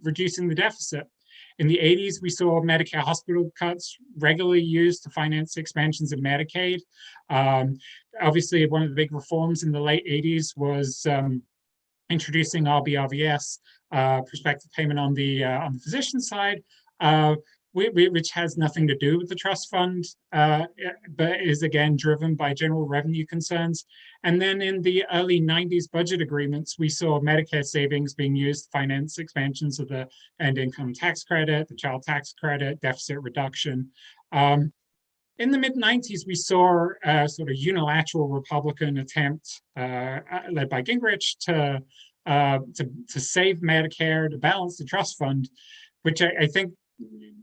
reducing the deficit. In the 80s, we saw Medicare hospital cuts regularly used to finance expansions of Medicaid. Obviously, one of the big reforms in the late 80s was introducing RBRVS, prospective payment on the physician side, which has nothing to do with the trust fund, but is again driven by general revenue concerns. And then in the early 90s budget agreements, we saw Medicare savings being used to finance expansions of the end income tax credit, the child tax credit, deficit reduction. In the mid-90s, we saw a sort of unilateral Republican attempt led by Gingrich to save Medicare, to balance the trust fund, which I think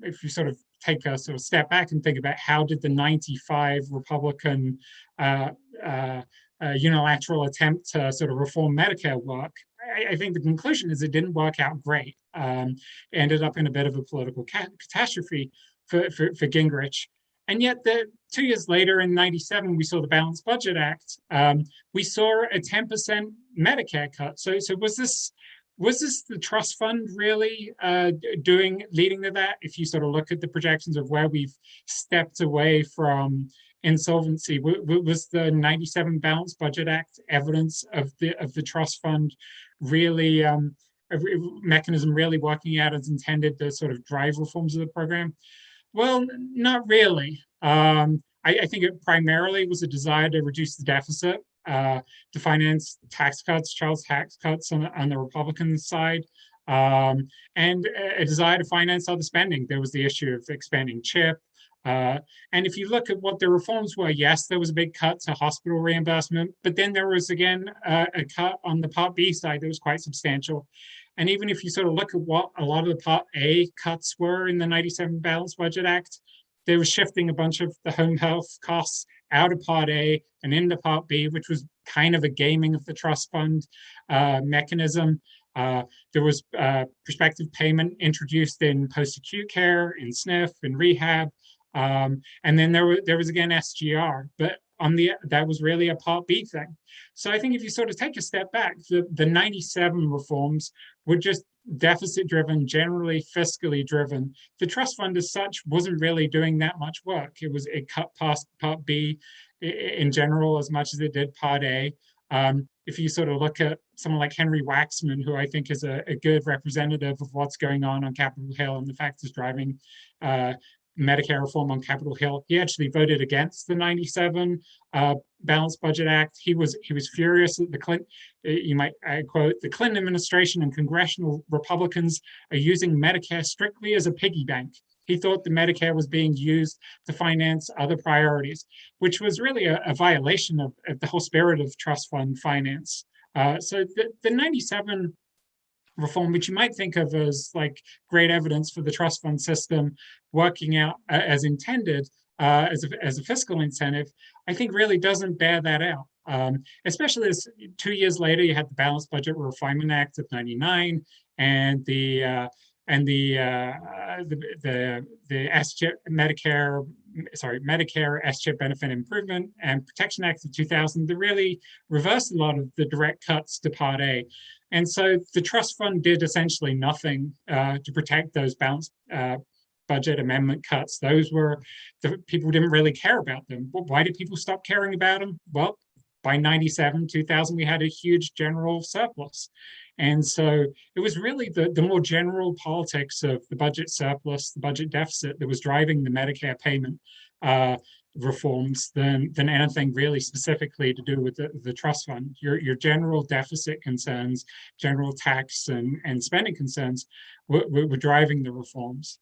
if you sort of take a sort of step back and think about how did the 95 Republican unilateral attempt to sort of reform Medicare work, I think the conclusion is it didn't work out great. It ended up in a bit of a political catastrophe for Gingrich. And yet, 2 years later, in '97, we saw the Balanced Budget Act. We saw a 10% Medicare cut. So was this the trust fund really leading to that? If you sort of look at the projections of where we've stepped away from insolvency, was the '97 Balanced Budget Act evidence of the trust fund really a mechanism really working out as intended to sort of drive reforms of the program? Well, not really. I think it primarily was a desire to reduce the deficit, to finance tax cuts, child tax cuts on the Republican side, and a desire to finance other spending. There was the issue of expanding CHIP. And if you look at what the reforms were, yes, there was a big cut to hospital reimbursement, but then there was, again, a cut on the Part B side that was quite substantial. And even if you sort of look at what a lot of the Part A cuts were in the '97 Balanced Budget Act, they were shifting a bunch of the home health costs out of Part A and into Part B, which was kind of a gaming of the trust fund mechanism. There was prospective payment introduced in post-acute care, in SNF, in rehab. And then there was again SGR, but that was really a Part B thing. So I think if you sort of take a step back, the '97 reforms were just deficit-driven, generally fiscally driven. The trust fund as such wasn't really doing that much work. It cut past Part B in general as much as it did Part A. If you sort of look at someone like Henry Waxman, who I think is a good representative of what's going on Capitol Hill and the factors driving Medicare reform on Capitol Hill, he actually voted against the '97 Balanced Budget Act. He was furious that the Clinton, you might quote, the Clinton administration and congressional Republicans are using Medicare strictly as a piggy bank. He thought the Medicare was being used to finance other priorities, which was really a violation of the whole spirit of trust fund finance. So the '97 reform, which you might think of as like great evidence for the trust fund system working out as intended as a fiscal incentive, I think really doesn't bear that out. Especially as 2 years later, you had the Balanced Budget Refinement Act of '99 and the Medicare S-chip benefit improvement and protection act of 2000 that really reversed a lot of the direct cuts to Part A. And so the trust fund did essentially nothing to protect those balanced budget amendment cuts. Those were, the people didn't really care about them. But why did people stop caring about them? Well, by '97, 2000, we had a huge general surplus. And so it was really the more general politics of the budget surplus, the budget deficit that was driving the Medicare payment reforms than anything really specifically to do with the trust fund. Your general deficit concerns, general tax and spending concerns were driving the reforms.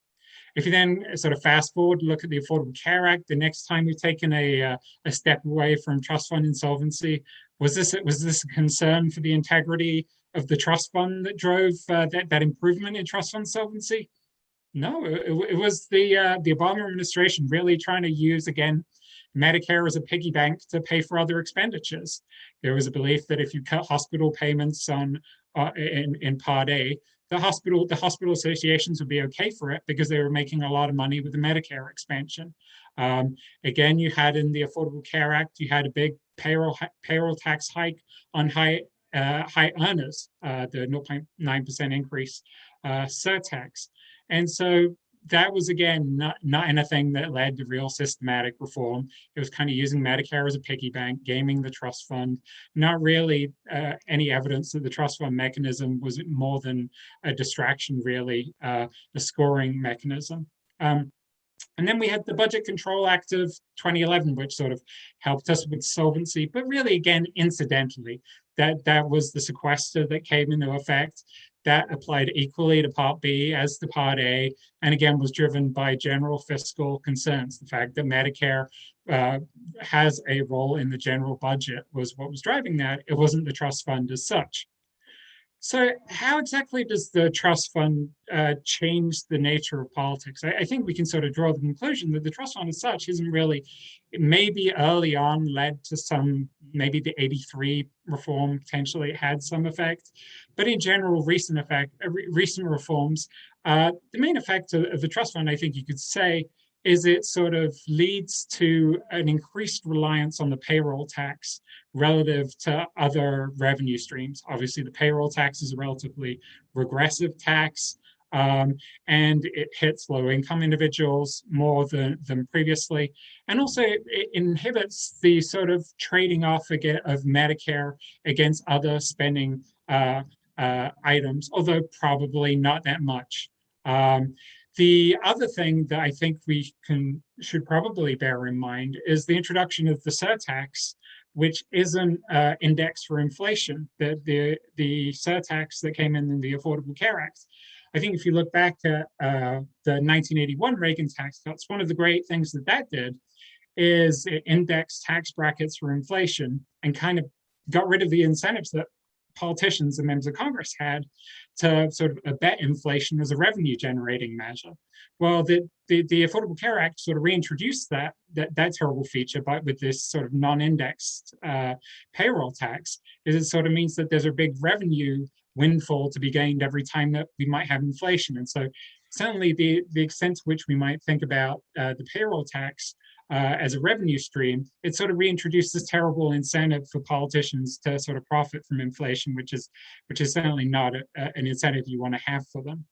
If you then sort of fast forward, look at the Affordable Care Act, the next time we've taken a step away from trust fund insolvency, was this a concern for the integrity of the trust fund that drove that improvement in trust fund solvency? No, it was the Obama administration really trying to use, again, Medicare as a piggy bank to pay for other expenditures. There was a belief that if you cut hospital payments in Part A, the hospital associations would be okay for it because they were making a lot of money with the Medicare expansion. Again, you had in the Affordable Care Act, you had a big payroll tax hike on high earners, the 0.9% increase, Surtax. And so that was, again, not anything that led to real systematic reform. It was kind of using Medicare as a piggy bank, gaming the trust fund, not really any evidence that the trust fund mechanism was more than a distraction, really, a scoring mechanism. And then we had the Budget Control Act of 2011, which sort of helped us with solvency, but really, again, incidentally, that was the sequester that came into effect. That applied equally to Part B as to Part A, and again was driven by general fiscal concerns. The fact that Medicare has a role in the general budget was what was driving that. It wasn't the trust fund as such. So how exactly does the trust fund change the nature of politics? I think we can sort of draw the conclusion that the trust fund as such isn't really, maybe early on led to some, maybe the '83 reform potentially had some effect, but in general, recent reforms, the main effect of the trust fund, I think you could say, is it sort of leads to an increased reliance on the payroll tax relative to other revenue streams. Obviously, the payroll tax is a relatively regressive tax, and it hits low-income individuals more than previously. And also, it inhibits the sort of trading off again of Medicare against other spending items, although probably not that much. The other thing that I think we should probably bear in mind is the introduction of the Surtax, which isn't indexed for inflation. The Surtax that came in the Affordable Care Act. I think if you look back at the 1981 Reagan tax cuts, one of the great things that did is it indexed tax brackets for inflation and kind of got rid of the incentives that politicians and members of Congress had to sort of abet inflation as a revenue generating measure. Well, the Affordable Care Act sort of reintroduced that terrible feature, but with this sort of non-indexed payroll tax, it sort of means that there's a big revenue windfall to be gained every time that we might have inflation. And so certainly the extent to which we might think about the payroll tax as a revenue stream, it sort of reintroduced this terrible incentive for politicians to sort of profit from inflation, which is certainly not an incentive you want to have for them.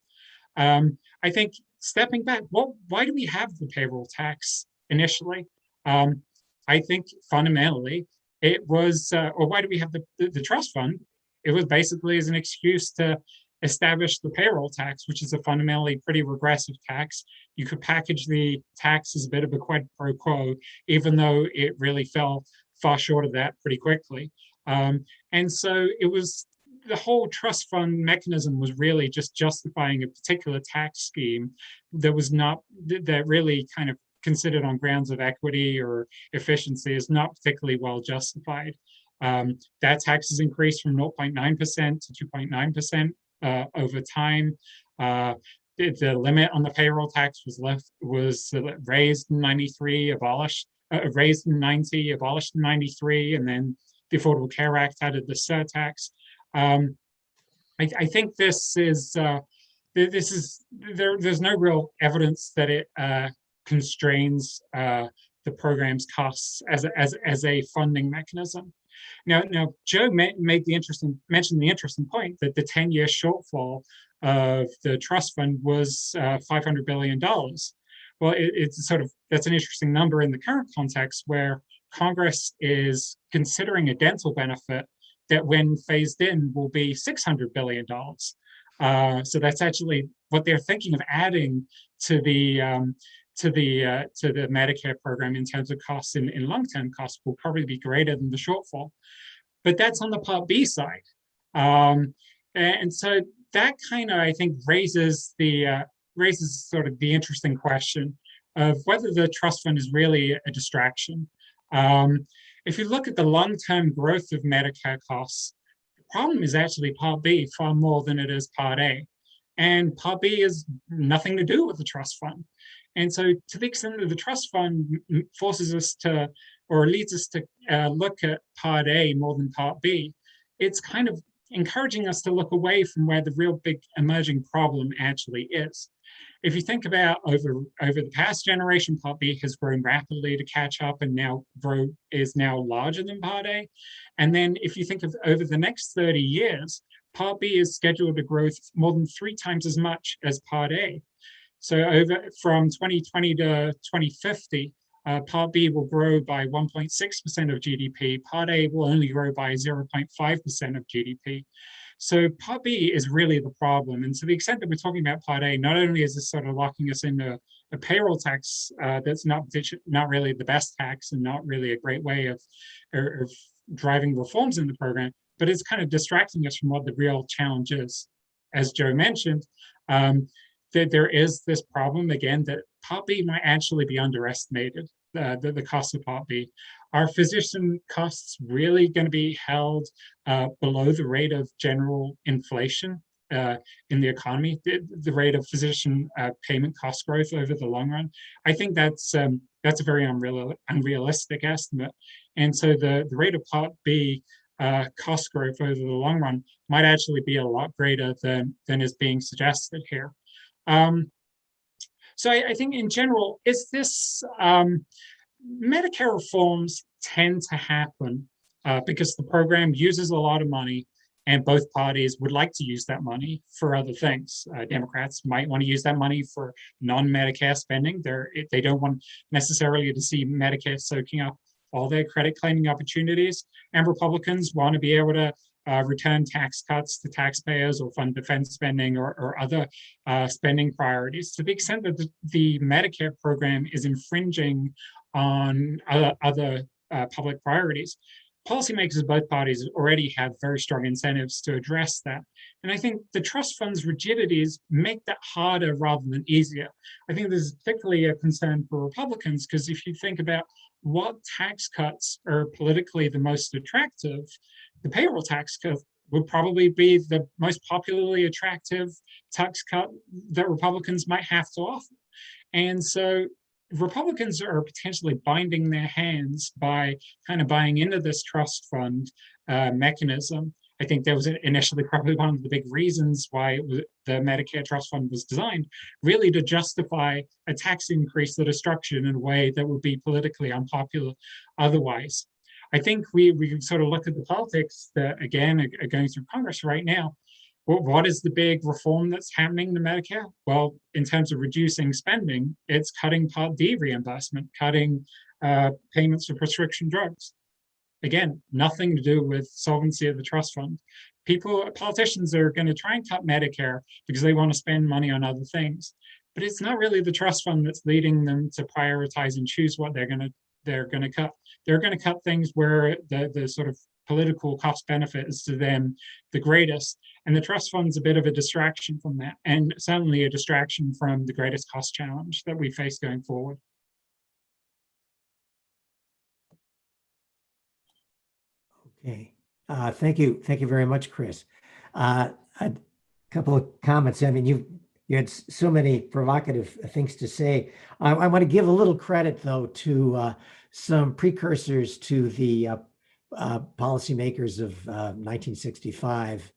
I think stepping back, why do we have the payroll tax initially? I think fundamentally, it was, or why do we have the trust fund? It was basically as an excuse to establish the payroll tax, which is a fundamentally pretty regressive tax. You could package the tax as a bit of a quid pro quo, even though it really fell far short of that pretty quickly. And so it was, the whole trust fund mechanism was really just justifying a particular tax scheme that was not, that really kind of considered on grounds of equity or efficiency is not particularly well justified. That tax has increased from 0.9% to 2.9% over time. The limit on the payroll tax was raised in 93, abolished, raised in 90, abolished in 93, and then the Affordable Care Act added the surtax. I think this is there's no real evidence that it constrains the program's costs as a funding mechanism. Now Joe mentioned the interesting point that the 10-year shortfall of the trust fund was $500 billion. Well, it's sort of, that's an interesting number in the current context where Congress is considering a dental benefit that when phased in will be $600 billion. So that's actually what they're thinking of adding to the Medicare program in terms of costs in long-term costs will probably be greater than the shortfall. But that's on the Part B side. And so that kind of, I think, raises sort of the interesting question of whether the trust fund is really a distraction. If you look at the long-term growth of Medicare costs, the problem is actually Part B far more than it is Part A. And Part B has nothing to do with the trust fund. And so to the extent that the trust fund forces us to, or leads us to look at Part A more than Part B, it's kind of encouraging us to look away from where the real big emerging problem actually is. If you think about over the past generation, Part B has grown rapidly to catch up and is now larger than Part A. And then if you think of over the next 30 years, Part B is scheduled to grow more than 3 times as much as Part A. So from 2020 to 2050, Part B will grow by 1.6% of GDP. Part A will only grow by 0.5% of GDP. So Part B is really the problem. And to the extent that we're talking about Part A, not only is this sort of locking us into a payroll tax that's not really the best tax and not really a great way of driving reforms in the program, but it's kind of distracting us from what the real challenge is. As Joe mentioned, that there is this problem, again, that Part B might actually be underestimated, the cost of Part B. Are physician costs really going to be held below the rate of general inflation in the economy, the rate of physician payment cost growth over the long run? I think that's a very unrealistic estimate. And so the rate of Part B cost growth over the long run might actually be a lot greater than is being suggested here. So I think in general, is this Medicare reforms tend to happen because the program uses a lot of money and both parties would like to use that money for other things. Democrats might want to use that money for non-Medicare spending. They don't want necessarily to see Medicare soaking up all their credit claiming opportunities. And Republicans want to be able to return tax cuts to taxpayers or fund defense spending or other spending priorities. To the extent that the Medicare program is infringing on other public priorities, policymakers of both parties already have very strong incentives to address that. And I think the trust fund's rigidities make that harder rather than easier. I think this is particularly a concern for Republicans, because if you think about what tax cuts are politically the most attractive, the payroll tax cut would probably be the most popularly attractive tax cut that Republicans might have to offer. And so Republicans are potentially binding their hands by kind of buying into this trust fund mechanism. I think that was initially probably one of the big reasons why the Medicare trust fund was designed, really to justify a tax increase that is structured in a way that would be politically unpopular otherwise. I think we can sort of look at the politics that, again, are going through Congress right now. What is the big reform that's happening to Medicare? Well, in terms of reducing spending, it's cutting Part D reimbursement, cutting payments for prescription drugs. again, nothing to do with solvency of the trust fund. Politicians are going to try and cut Medicare because they want to spend money on other things, but it's not really the trust fund that's leading them to prioritize and choose what they're going to cut. They're going to cut things where the sort of political cost benefit is to them the greatest, and the trust fund's a bit of a distraction from that, and certainly a distraction from the greatest cost challenge that we face going forward. Okay, thank you very much, Chris. A couple of comments. I mean, you had so many provocative things to say. I want to give a little credit, though, to some precursors to the policymakers of 1965.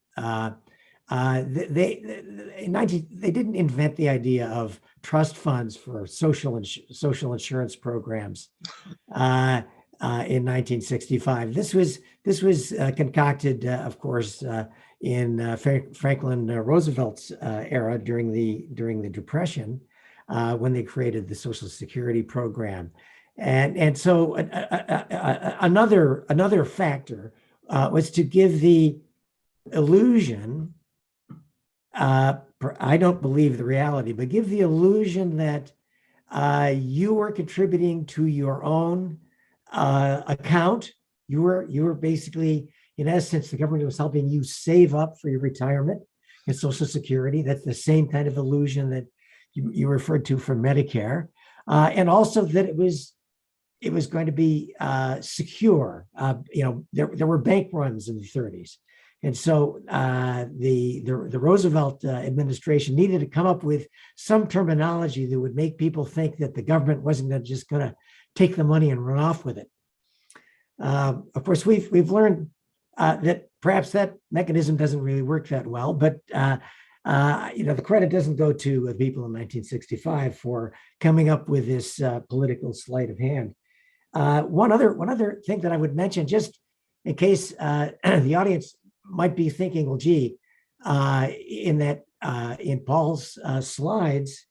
They didn't invent the idea of trust funds for social insurance programs in 1965. This was concocted, of course, in Franklin Roosevelt's era during the Depression, when they created the Social Security program. And so another factor was to give the illusion, I don't believe the reality, but give the illusion that you were contributing to your own account. You were basically, in essence, the government was helping you save up for your retirement and Social Security. That's the same kind of illusion that you referred to for Medicare, and also that it was going to be secure. There were bank runs in the 30s. And so the Roosevelt administration needed to come up with some terminology that would make people think that the government wasn't just going to take the money and run off with it. Of course, we've learned that perhaps that mechanism doesn't really work that well, but the credit doesn't go to the people in 1965 for coming up with this political sleight of hand. One other thing that I would mention, just in case the audience might be thinking, well, gee, in Paul's slides,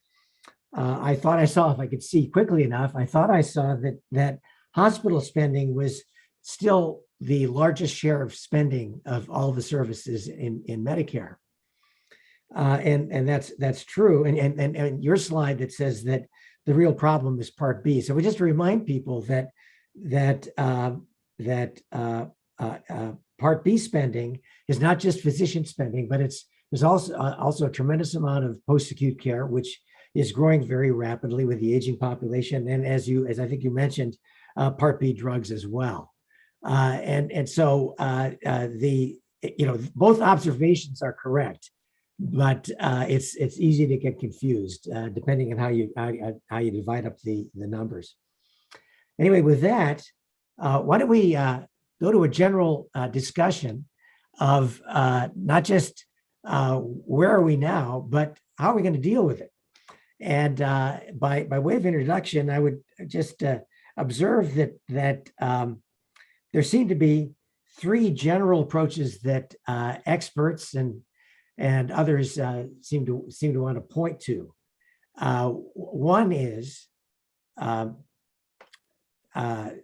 I thought I saw, if I could see quickly enough, I thought I saw that hospital spending was still the largest share of spending of all the services in Medicare. And that's true. And your slide that says that the real problem is Part B. So we just remind people that Part B spending is not just physician spending, but there's also a tremendous amount of post-acute care, which is growing very rapidly with the aging population, and as I think you mentioned, Part B drugs as well. So both observations are correct, but it's easy to get confused depending on how you divide up the numbers. Anyway, with that, why don't we go to a general discussion of not just where are we now, but how are we going to deal with it? And by way of introduction, I would just observe that there seem to be three general approaches that experts and others seem to want to point to. One is the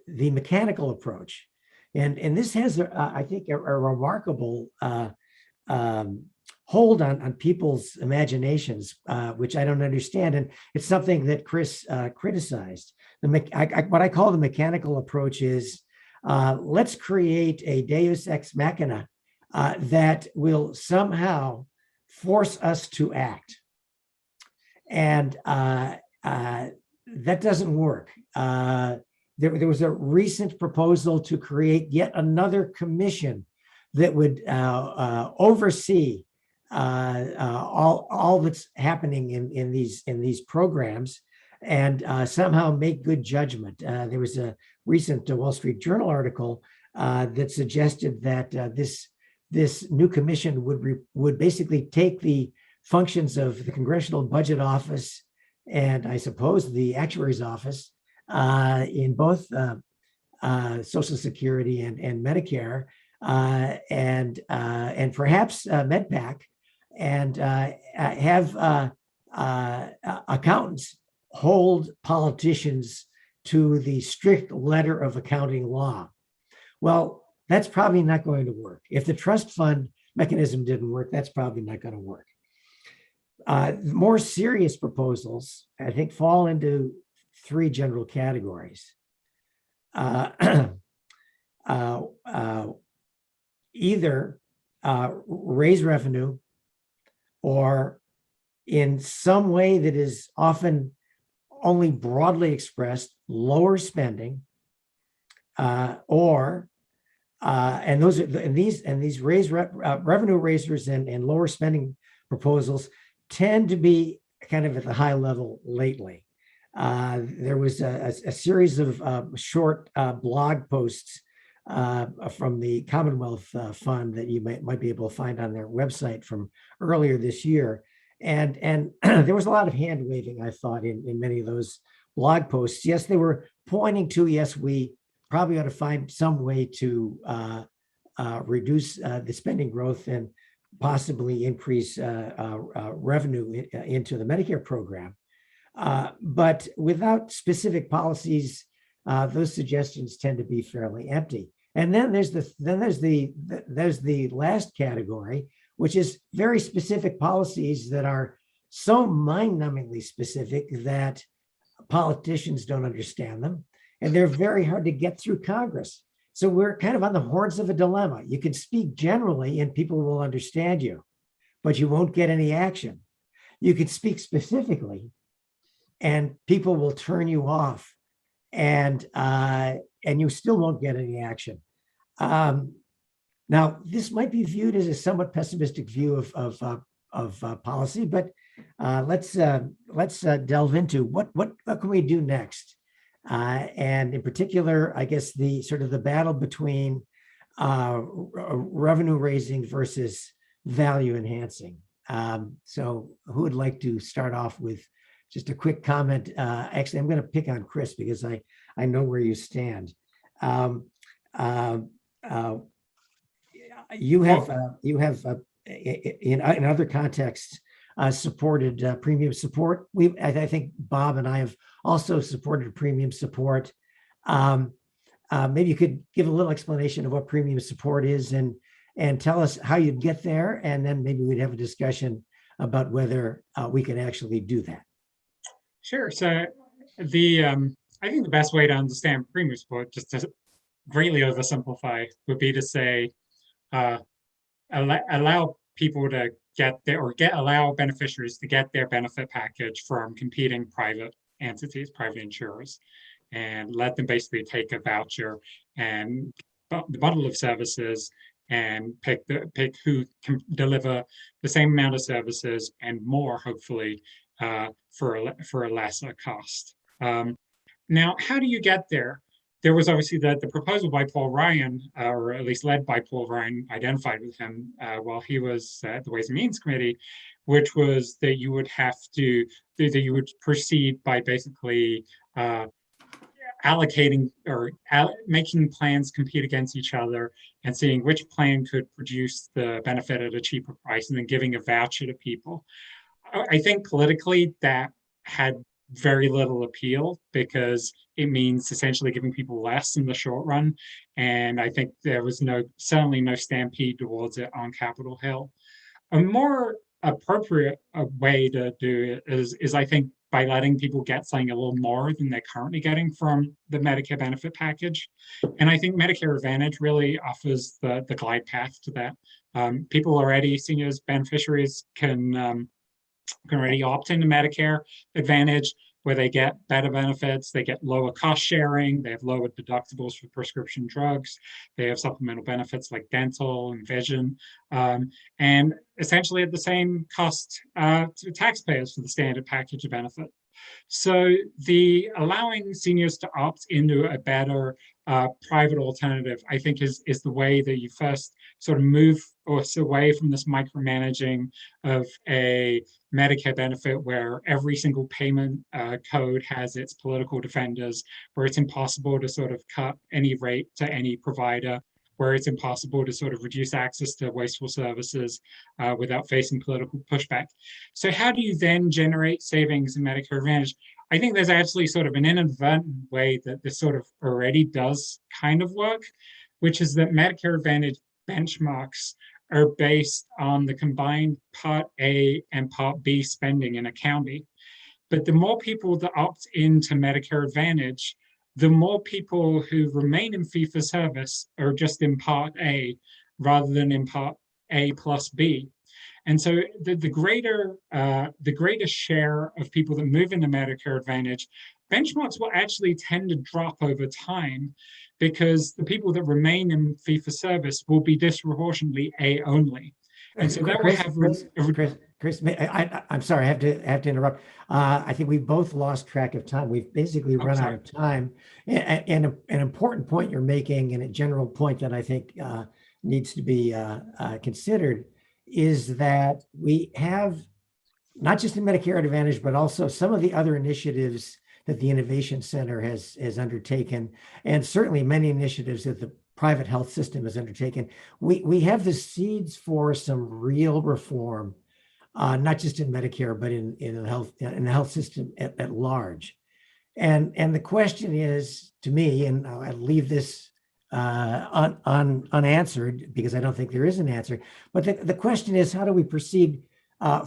mechanical approach, and this has, I think, a remarkable hold on people's imaginations, which I don't understand, and it's something that Chris criticized. What I call the mechanical approach is let's create a Deus ex machina that will somehow force us to act, and that doesn't work. There was a recent proposal to create yet another commission that would oversee all that's happening in these programs and somehow make good judgment. There was a recent Wall Street Journal article that suggested that this new commission would basically take the functions of the Congressional Budget Office and I suppose the Actuary's office in both Social Security and Medicare and perhaps MedPAC, and have accountants hold politicians to the strict letter of accounting law. Well, that's probably not going to work. If the trust fund mechanism didn't work, that's probably not going to work. More serious proposals, I think, fall into three general categories. Either raise revenue, or in some way that is often only broadly expressed, lower spending, or and those are and these revenue raisers and lower spending proposals tend to be kind of at the high level lately. There was a series of short blog posts from the Commonwealth Fund that you might be able to find on their website from earlier this year. And there was a lot of hand waving, I thought, in many of those blog posts. Yes, they were pointing to, yes, we probably ought to find some way to reduce the spending growth and possibly increase revenue into the Medicare program. But without specific policies, those suggestions tend to be fairly empty. And then there's the last category, which is very specific policies that are so mind-numbingly specific that politicians don't understand them, and they're very hard to get through Congress. So we're kind of on the horns of a dilemma. You can speak generally and people will understand you, but you won't get any action. You can speak specifically and people will turn you off, and you still won't get any action. Now, this might be viewed as a somewhat pessimistic view of policy, but let's delve into what can we do next, and in particular, I guess the sort of the battle between revenue raising versus value enhancing. So, who would like to start off with just a quick comment? Actually, I'm going to pick on Chris because I know where you stand. You have in other contexts supported premium support. I think Bob and I have also supported premium support. Maybe you could give a little explanation of what premium support is and tell us how you'd get there, and then maybe we'd have a discussion about whether we can actually do that. Sure. So I think the best way to understand premium support, just to greatly oversimplify, would be to say allow people to allow beneficiaries to get their benefit package from competing private entities, private insurers, and let them basically take a voucher and the bundle of services and pick who can deliver the same amount of services and more, hopefully, for a lesser cost. Now, how do you get there? There was obviously the proposal by Paul Ryan, or at least led by Paul Ryan, identified with him while he was at the Ways and Means Committee, which was that you would proceed by basically allocating or making plans compete against each other and seeing which plan could produce the benefit at a cheaper price and then giving a voucher to people. I think politically that had very little appeal because it means essentially giving people less in the short run. And I think there was certainly no stampede towards it on Capitol Hill. A more appropriate way to do it is I think by letting people get something a little more than they're currently getting from the Medicare benefit package. And I think Medicare Advantage really offers the glide path to that. People already, seniors, beneficiaries can already opt into Medicare Advantage, where they get better benefits, they get lower cost sharing, they have lower deductibles for prescription drugs, they have supplemental benefits like dental and vision, and essentially at the same cost to taxpayers for the standard package of benefit. So the allowing seniors to opt into a better private alternative, I think is the way that you first sort of move us away from this micromanaging of a Medicare benefit where every single payment code has its political defenders, where it's impossible to sort of cut any rate to any provider, where it's impossible to sort of reduce access to wasteful services without facing political pushback. So how do you then generate savings in Medicare Advantage? I think there's actually sort of an inadvertent way that this sort of already does kind of work. which is that Medicare Advantage benchmarks are based on the combined Part A and Part B spending in a county. But the more people that opt into Medicare Advantage, the more people who remain in fee-for-service are just in Part A rather than in Part A plus B. And so the greater share of people that move into Medicare Advantage, benchmarks will actually tend to drop over time because the people that remain in fee-for-service will be disproportionately A only. And so that will have Chris, I'm sorry, I have to interrupt. I think we both lost track of time. We've basically run out of time. And an important point you're making, and a general point that I think needs to be considered, is that we have, not just in Medicare Advantage, but also some of the other initiatives that the Innovation Center has undertaken, and certainly many initiatives that the private health system has undertaken. We have the seeds for some real reform, not just in Medicare, but in the health system at large. And the question is, to me, and I'll leave this unanswered because I don't think there is an answer, but the question is, how do we proceed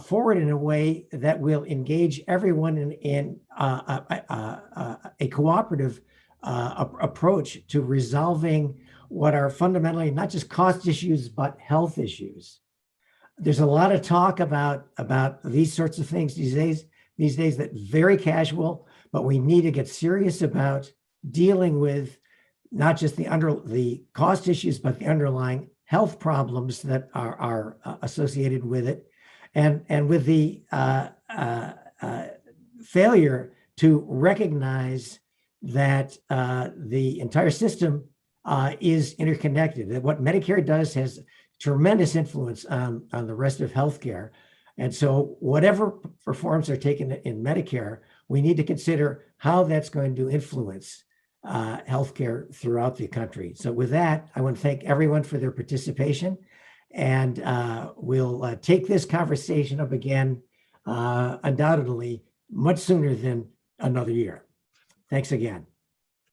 forward in a way that will engage everyone in a cooperative approach to resolving what are fundamentally not just cost issues, but health issues. There's a lot of talk about these sorts of things these days that very casual, but we need to get serious about dealing with not just the cost issues, but the underlying health problems that are associated with it, and with the failure to recognize that the entire system is interconnected. That what Medicare does has tremendous influence on the rest of healthcare. And so whatever reforms are taken in Medicare, we need to consider how that's going to influence healthcare throughout the country. So with that, I want to thank everyone for their participation, and we'll take this conversation up again undoubtedly much sooner than another year. Thanks again.